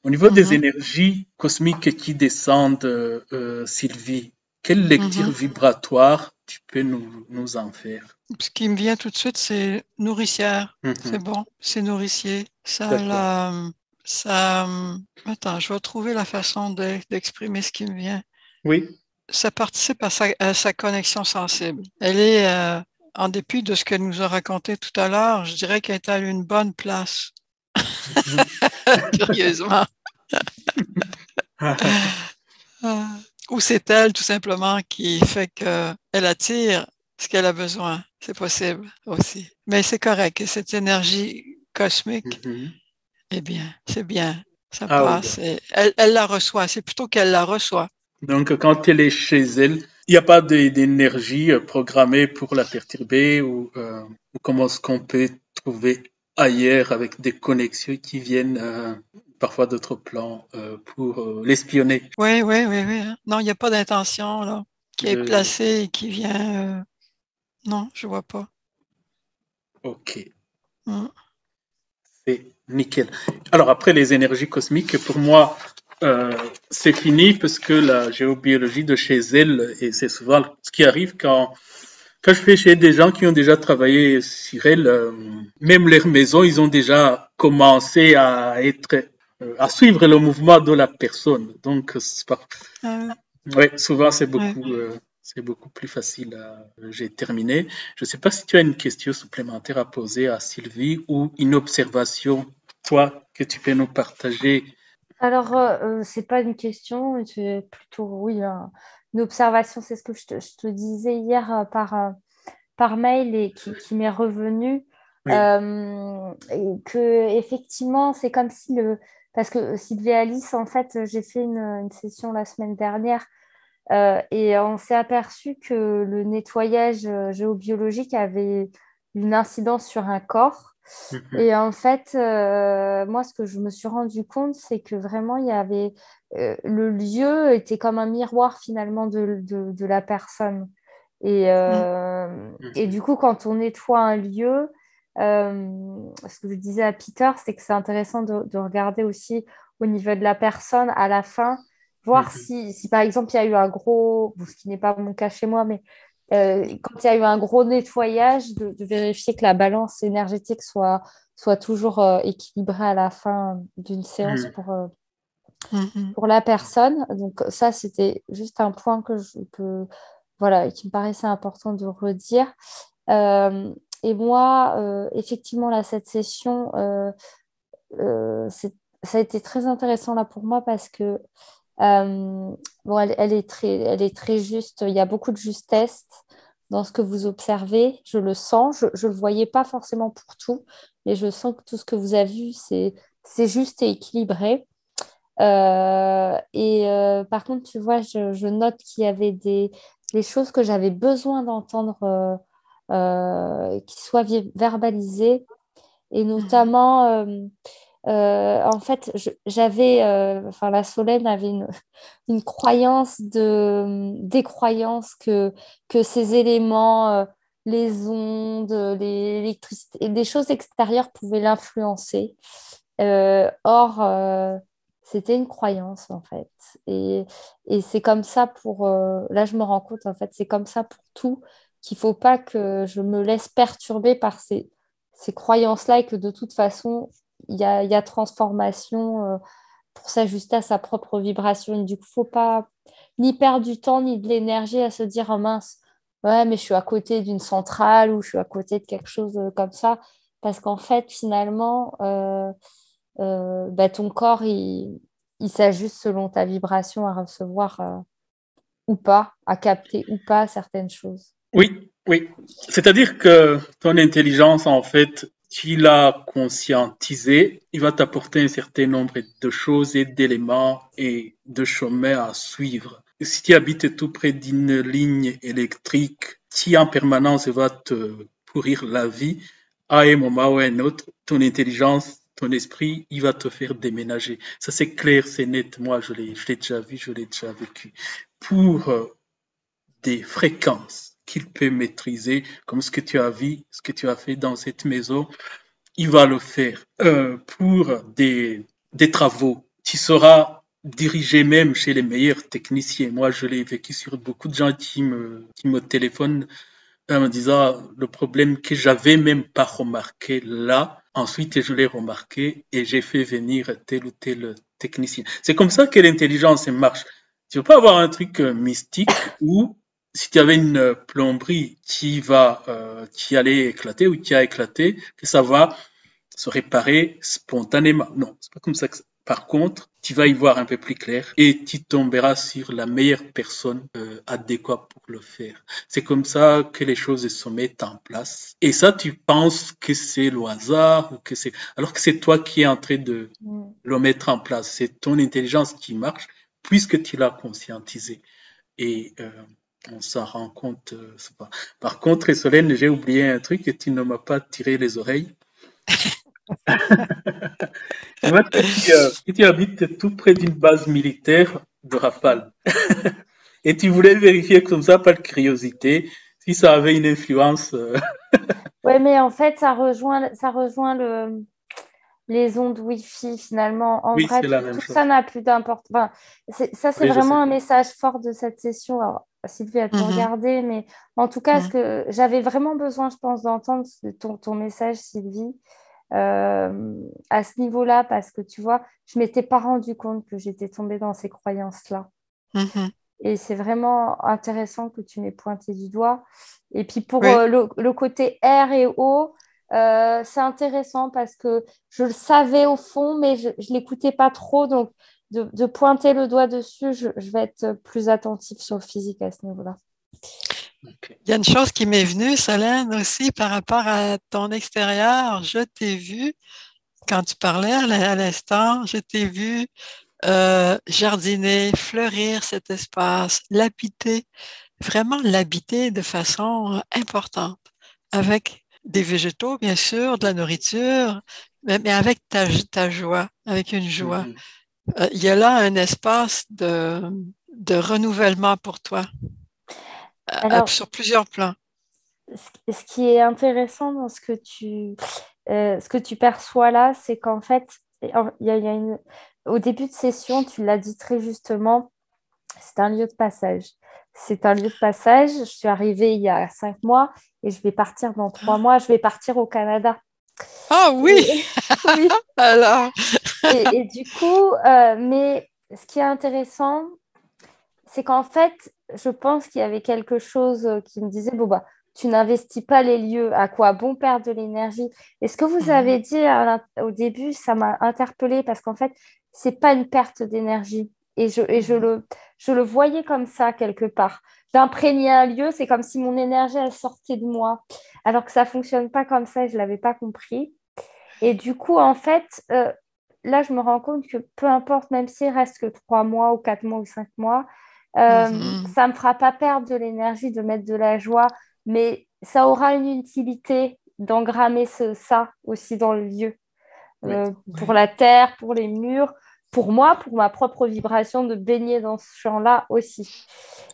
Au niveau des Mhm. énergies cosmiques qui descendent, Sylvie, quelle lecture Mhm. vibratoire tu peux nous en faire? Ce qui me vient tout de suite, c'est nourricière. C'est Mhm. bon, c'est nourricier. D'accord. Ça, attends, je vais trouver la façon d'exprimer ce qui me vient. Oui. Ça participe à sa connexion sensible. En dépit de ce qu'elle nous a raconté tout à l'heure, je dirais qu'elle est à une bonne place, Mhm. curieusement. Ah. Ou c'est elle, tout simplement, qui fait qu'elle attire ce qu'elle a besoin. C'est possible aussi. Mais c'est correct. Cette énergie cosmique, Mhm. eh bien, c'est bien. Ça Ah oui. passe. Et elle la reçoit. C'est plutôt qu'elle la reçoit. Donc, quand elle est chez elle, il n'y a pas d'énergie programmée pour la perturber ou comment est-ce qu'on peut trouver ailleurs avec des connexions qui viennent parfois d'autres plans pour l'espionner. Oui, oui, oui, oui, hein. Non, il n'y a pas d'intention, là, qui est De... placée et qui vient. Non, je vois pas. Ok, Mm. c'est nickel. Alors après les énergies cosmiques, pour moi, c'est fini parce que la géobiologie de chez elle, et c'est souvent ce qui arrive quand je fais chez des gens qui ont déjà travaillé sur elle, même leur maison, ils ont déjà commencé à suivre le mouvement de la personne. Donc, Ah, ouais, souvent ouais. c'est beaucoup plus facile. J'ai terminé. Je ne sais pas si tu as une question supplémentaire à poser à Sylvie ou une observation, toi, que tu peux nous partager. Alors, c'est pas une question, c'est plutôt, oui, une observation. C'est ce que je te disais hier par mail et qui m'est revenu. Oui. Et que, effectivement, c'est comme si parce que Sylvie et Alice, en fait, j'ai fait une session la semaine dernière et on s'est aperçu que le nettoyage géobiologique avait une incidence sur un corps. Mhm. Et en fait, moi, ce que je me suis rendu compte, c'est que vraiment, il y avait le lieu était comme un miroir finalement de la personne. Mm. Et Mhm. du coup, quand on nettoie un lieu, ce que je disais à Peter, c'est que c'est intéressant de regarder aussi au niveau de la personne à la fin, voir Mhm. si par exemple il y a eu un gros, bon, ce qui n'est pas mon cas chez moi, mais quand il y a eu un gros nettoyage, de vérifier que la balance énergétique soit toujours équilibrée à la fin d'une séance Mhm. pour la personne. Donc ça, c'était juste un point voilà, qui me paraissait important de redire. Et moi, effectivement, là, cette session, ça a été très intéressant là pour moi parce que bon, elle est très juste. Il y a beaucoup de justesse dans ce que vous observez. Je le sens. Je ne le voyais pas forcément pour tout, mais je sens que tout ce que vous avez vu, c'est juste et équilibré. Par contre, tu vois, je note qu'il y avait des choses que j'avais besoin d'entendre qui soient verbalisées. Et Mhm. notamment, en fait, enfin, la Solène avait une croyance des croyances que ces éléments, les ondes, l'électricité, et des choses extérieures pouvaient l'influencer. Or, c'était une croyance, en fait. Et, et c'est comme ça là, je me rends compte, en fait, c'est comme ça pour tout, qu'il ne faut pas que je me laisse perturber par ces croyances-là et que de toute façon, il y a transformation pour s'ajuster à sa propre vibration. Et du coup, il ne faut pas ni perdre du temps ni de l'énergie à se dire, oh mince, ouais, mais je suis à côté d'une centrale ou je suis à côté de quelque chose comme ça. Parce qu'en fait, finalement, bah, ton corps, il s'ajuste selon ta vibration à recevoir ou pas, à capter ou pas certaines choses. Oui, oui. C'est-à-dire que ton intelligence, en fait, tu l'as conscientisée, il va t'apporter un certain nombre de choses et d'éléments et de chemins à suivre. Si tu habites tout près d'une ligne électrique qui en permanence va te pourrir la vie, à un moment ou à un autre, ton intelligence, ton esprit, il va te faire déménager. Ça, c'est clair, c'est net. Moi, je l'ai déjà vu, je l'ai déjà vécu. Pour des fréquences qu'il peut maîtriser, comme ce que tu as vu, ce que tu as fait dans cette maison, il va le faire. Pour des travaux, tu seras dirigé même chez les meilleurs techniciens. Moi, je l'ai vécu sur beaucoup de gens qui me téléphonent en me disant le problème que j'avais même pas remarqué là. Ensuite, je l'ai remarqué et j'ai fait venir tel ou tel technicien. C'est comme ça que l'intelligence marche. Tu veux pas avoir un truc mystique où si tu avais une plomberie qui allait éclater ou qui a éclaté, que ça va se réparer spontanément. Non, c'est pas comme ça que ça. Par contre, tu vas y voir un peu plus clair et tu tomberas sur la meilleure personne adéquate pour le faire. C'est comme ça que les choses se mettent en place. Et ça, tu penses que c'est le hasard ou que c'est, alors que c'est toi qui es en train de Mm. le mettre en place. C'est ton intelligence qui marche puisque tu l'as conscientisé. Et on s'en rend compte. Pas. Par contre, Solène, j'ai oublié un truc et tu ne m'as pas tiré les oreilles. Tu vois que tu habites tout près d'une base militaire de Rafale. Et tu voulais vérifier comme ça, par curiosité, si ça avait une influence. Ouais, mais en fait, ça rejoint les ondes Wi-Fi finalement. En Oui, vrai, c'est la même tout ça chose. n'a plus d'importance. Enfin, ça, c'est Oui, je sais. vraiment un message fort de cette session. Alors, Sylvie, elle peut Mhm. regarder, mais en tout cas, ce Mhm. que j'avais vraiment besoin, je pense, d'entendre ton message, Sylvie, à ce niveau-là, parce que tu vois, je m'étais pas rendu compte que j'étais tombée dans ces croyances-là. Mhm. Et c'est vraiment intéressant que tu m'aies pointé du doigt. Et puis pour Oui. le côté R et O, c'est intéressant parce que je le savais au fond, mais je ne l'écoutais pas trop. Donc de pointer le doigt dessus, je vais être plus attentive sur le physique à ce niveau-là. Ok. Il y a une chose qui m'est venue, Solène, aussi par rapport à ton extérieur. Je t'ai vu, quand tu parlais à l'instant, je t'ai vu jardiner, fleurir cet espace, l'habiter, vraiment l'habiter de façon importante, avec des végétaux, bien sûr, de la nourriture, mais avec ta joie, avec une joie. Mhm. Il y a là un espace de renouvellement pour toi, Alors, sur plusieurs plans. ce qui est intéressant dans ce que tu perçois là, c'est qu'en fait, il y a au début de session, tu l'as dit très justement, c'est un lieu de passage. c'est un lieu de passage. Je suis arrivée il y a 5 mois et je vais partir dans 3 mois. Je vais partir au Canada. Ah oui, Et, oui. alors. Et du coup, mais ce qui est intéressant, c'est qu'en fait, je pense qu'il y avait quelque chose qui me disait, bon, bah, tu n'investis pas les lieux, à quoi bon perdre de l'énergie? Et ce que vous avez Mhm, dit au début, ça m'a interpellée parce qu'en fait, c'est pas une perte d'énergie. mhm. Je le voyais comme ça quelque part. D'imprégner un lieu, c'est comme si mon énergie, elle sortait de moi. Alors que ça fonctionne pas comme ça et je l'avais pas compris. Et du coup, en fait, là, je me rends compte que peu importe, même s'il reste que 3 mois ou 4 mois ou 5 mois, Mhm. ça ne me fera pas perdre de l'énergie, de mettre de la joie, mais ça aura une utilité d'engrammer ça aussi dans le lieu. Oui. Pour Oui. la terre, pour les murs, pour moi, pour ma propre vibration de baigner dans ce champ-là aussi.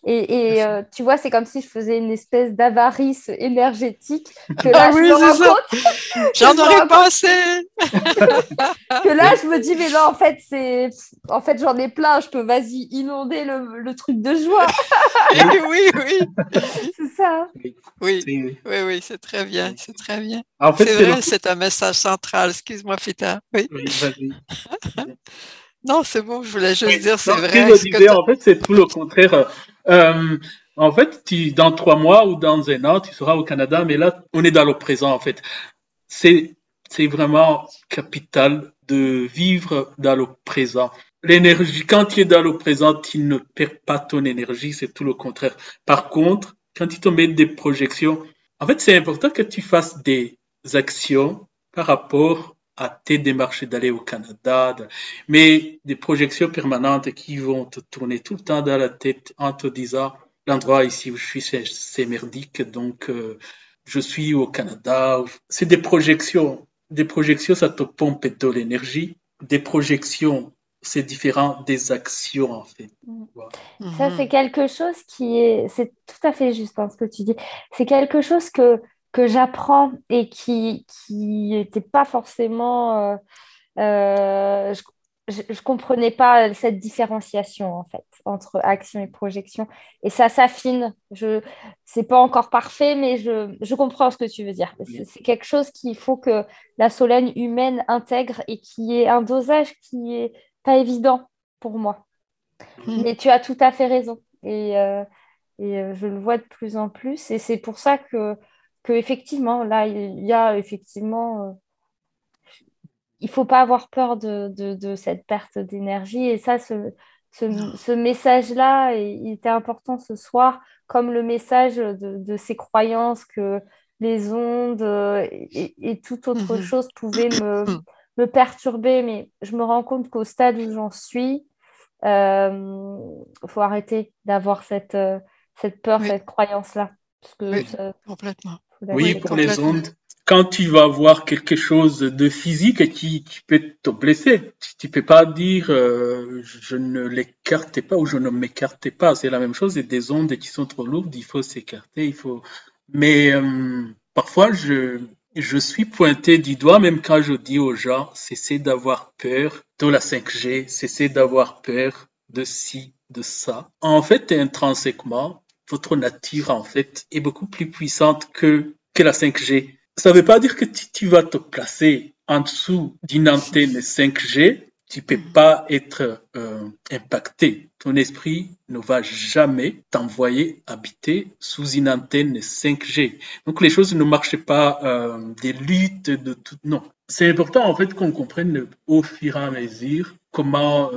Tu vois, c'est comme si je faisais une espèce d'avarice énergétique que Ah là, je me oui, c'est rends ça. compte, que J'en je me aurais rends pas compte assez. que là, Oui. je me dis, mais non, en fait, en fait, j'en ai plein, je peux, vas-y, inonder le truc de joie. Oui. Oui, oui, C'est ça. Oui. oui, C'est- oui, oui, c'est très bien, oui. c'est très bien. En fait, C'est c'est le... vrai, c'est un message central. Excuse-moi, Fita. Oui. Oui, vas-y. Non, c'est bon, je voulais Oui. juste dire, Non, c'est ce que vrai, je ce que disais, en fait, c'est tout le contraire. Euh, En fait, dans 3 mois ou dans un an, tu seras au Canada, mais là, on est dans le présent, en fait. C'est, c'est vraiment capital de vivre dans le présent. L'énergie, quand tu es dans le présent, tu ne perds pas ton énergie, c'est tout le contraire. Par contre, quand tu te mets des projections, en fait, c'est important que tu fasses des actions par rapport à tes démarches d'aller au Canada, mais des projections permanentes qui vont te tourner tout le temps dans la tête en te disant, l'endroit ici où je suis, c'est merdique, donc je suis au Canada. C'est des projections. Des projections, ça te pompe de l'énergie. Des projections, c'est différent des actions, en fait. Voilà. Ça, c'est Mhm. quelque chose c'est tout à fait juste hein, ce que tu dis. C'est quelque chose que j'apprends et qui n'était pas forcément, je comprenais pas cette différenciation en fait entre action et projection. Et ça s'affine. C'est pas encore parfait, mais je comprends ce que tu veux dire. C'est quelque chose qu'il faut que la Solène humaine intègre et qui est un dosage qui est pas évident pour moi. Mhm. Mais tu as tout à fait raison. Je le vois de plus en plus. Et c'est pour ça que effectivement, là, il y a effectivement, il faut pas avoir peur de cette perte d'énergie. Et ça, ce message-là, il était important ce soir, comme le message de ces croyances que les ondes et toute autre Mhm. chose pouvaient me perturber. Mais je me rends compte qu'au stade où j'en suis, faut arrêter d'avoir cette peur, Oui, cette croyance-là. Parce que oui, ça, complètement. faut Oui, Oui, lâcher. pour les complètement. ondes, quand tu vas voir quelque chose de physique qui peut te blesser, tu peux pas dire je ne l'écarte pas ou je ne m'écarte pas. C'est la même chose. Il y a des ondes qui sont trop lourdes, il faut s'écarter, il faut. Mais parfois, je suis pointé du doigt, même quand je dis aux gens, cessez d'avoir peur de la 5G, cessez d'avoir peur de ci, de ça. En fait, intrinsèquement, votre nature, en fait, est beaucoup plus puissante que la 5G. Ça ne veut pas dire que tu vas te placer en dessous d'une antenne 5G, tu ne peux Mhm. pas être impacté. Ton esprit ne va jamais t'envoyer habiter sous une antenne 5G. Donc les choses ne marchent pas des luttes de tout. Non. C'est important en fait qu'on comprenne au fur et à mesure comment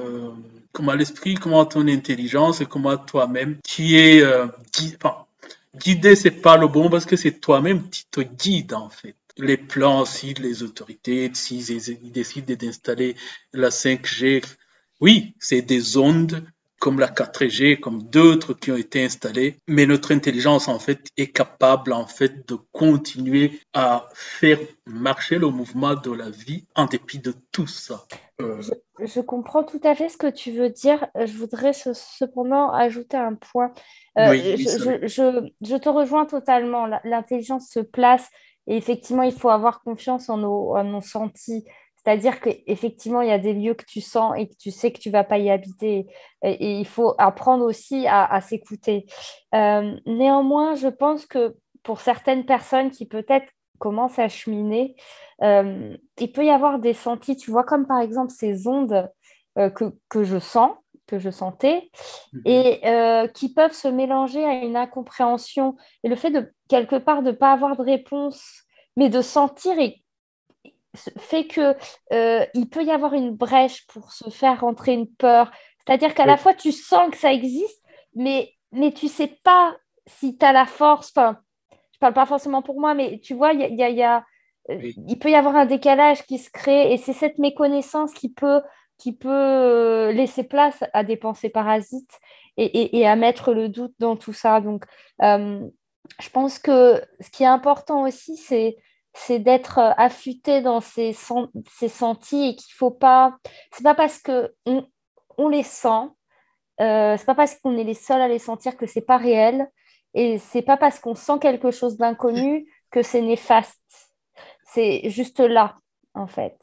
l'esprit, comment ton intelligence et comment toi-même tu es enfin, guider, c'est pas le bon parce que c'est toi-même qui te guide en fait. Les plans, si les autorités, s'ils décident d'installer la 5G, oui, c'est des ondes comme la 4G, comme d'autres qui ont été installées, mais notre intelligence en fait est capable en fait de continuer à faire marcher le mouvement de la vie en dépit de tout ça. Euh, Je comprends tout à fait ce que tu veux dire. Je voudrais cependant ajouter un point. oui, oui, ça. Je te rejoins totalement. L'intelligence se place et effectivement, il faut avoir confiance en nos sentis. C'est-à-dire qu'effectivement, il y a des lieux que tu sens et que tu sais que tu vas pas y habiter. Et il faut apprendre aussi à s'écouter. Néanmoins, je pense que pour certaines personnes qui peut-être commencent à cheminer, il peut y avoir des sentis, tu vois, comme par exemple ces ondes que je sens, que je sentais, Mhm. et qui peuvent se mélanger à une incompréhension. Et le fait de, quelque part, de ne pas avoir de réponse, mais de sentir et fait que il peut y avoir une brèche pour se faire rentrer une peur. C'est-à-dire qu'à la Oui, fois, tu sens que ça existe, mais tu sais pas si tu as la force. Enfin, je parle pas forcément pour moi, mais tu vois, oui, il peut y avoir un décalage qui se crée et c'est cette méconnaissance qui peut laisser place à des pensées parasites et à mettre le doute dans tout ça. Donc, euh, je pense que ce qui est important aussi, c'est d'être affûté dans ces sentis et qu'il faut pas. C'est pas parce que on les sent, c'est pas parce qu'on est les seuls à les sentir que c'est pas réel, et c'est pas parce qu'on sent quelque chose d'inconnu que c'est néfaste. C'est juste là, en fait.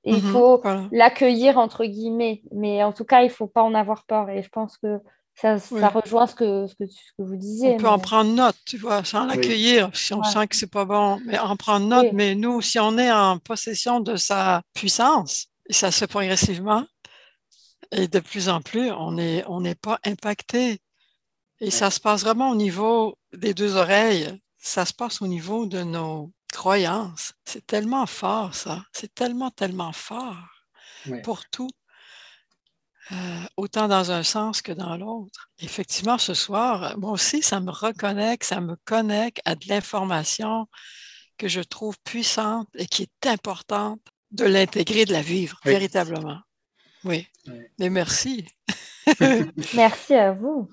Et il faut Voilà. l'accueillir entre guillemets, mais en tout cas, il faut pas en avoir peur. Et je pense que ça Oui. rejoint ce que vous On disiez. peut en Mais prendre note, tu vois, sans oui, l'accueillir si on ouais. sent que c'est pas bon, mais en prendre note. Oui, Mais nous, si on est en possession de sa puissance, et ça se fait progressivement, et de plus en plus, on n'est pas impacté. Et oui, ça se passe vraiment au niveau des deux oreilles. Ça se passe au niveau de nos croyances. C'est tellement fort, ça. C'est tellement, tellement fort oui. pour tout, autant dans un sens que dans l'autre. Effectivement, ce soir, moi aussi, ça me reconnecte, ça me connecte à de l'information que je trouve puissante et qui est importante de l'intégrer, de la vivre, Oui, véritablement. Oui. oui. Mais merci. merci à vous.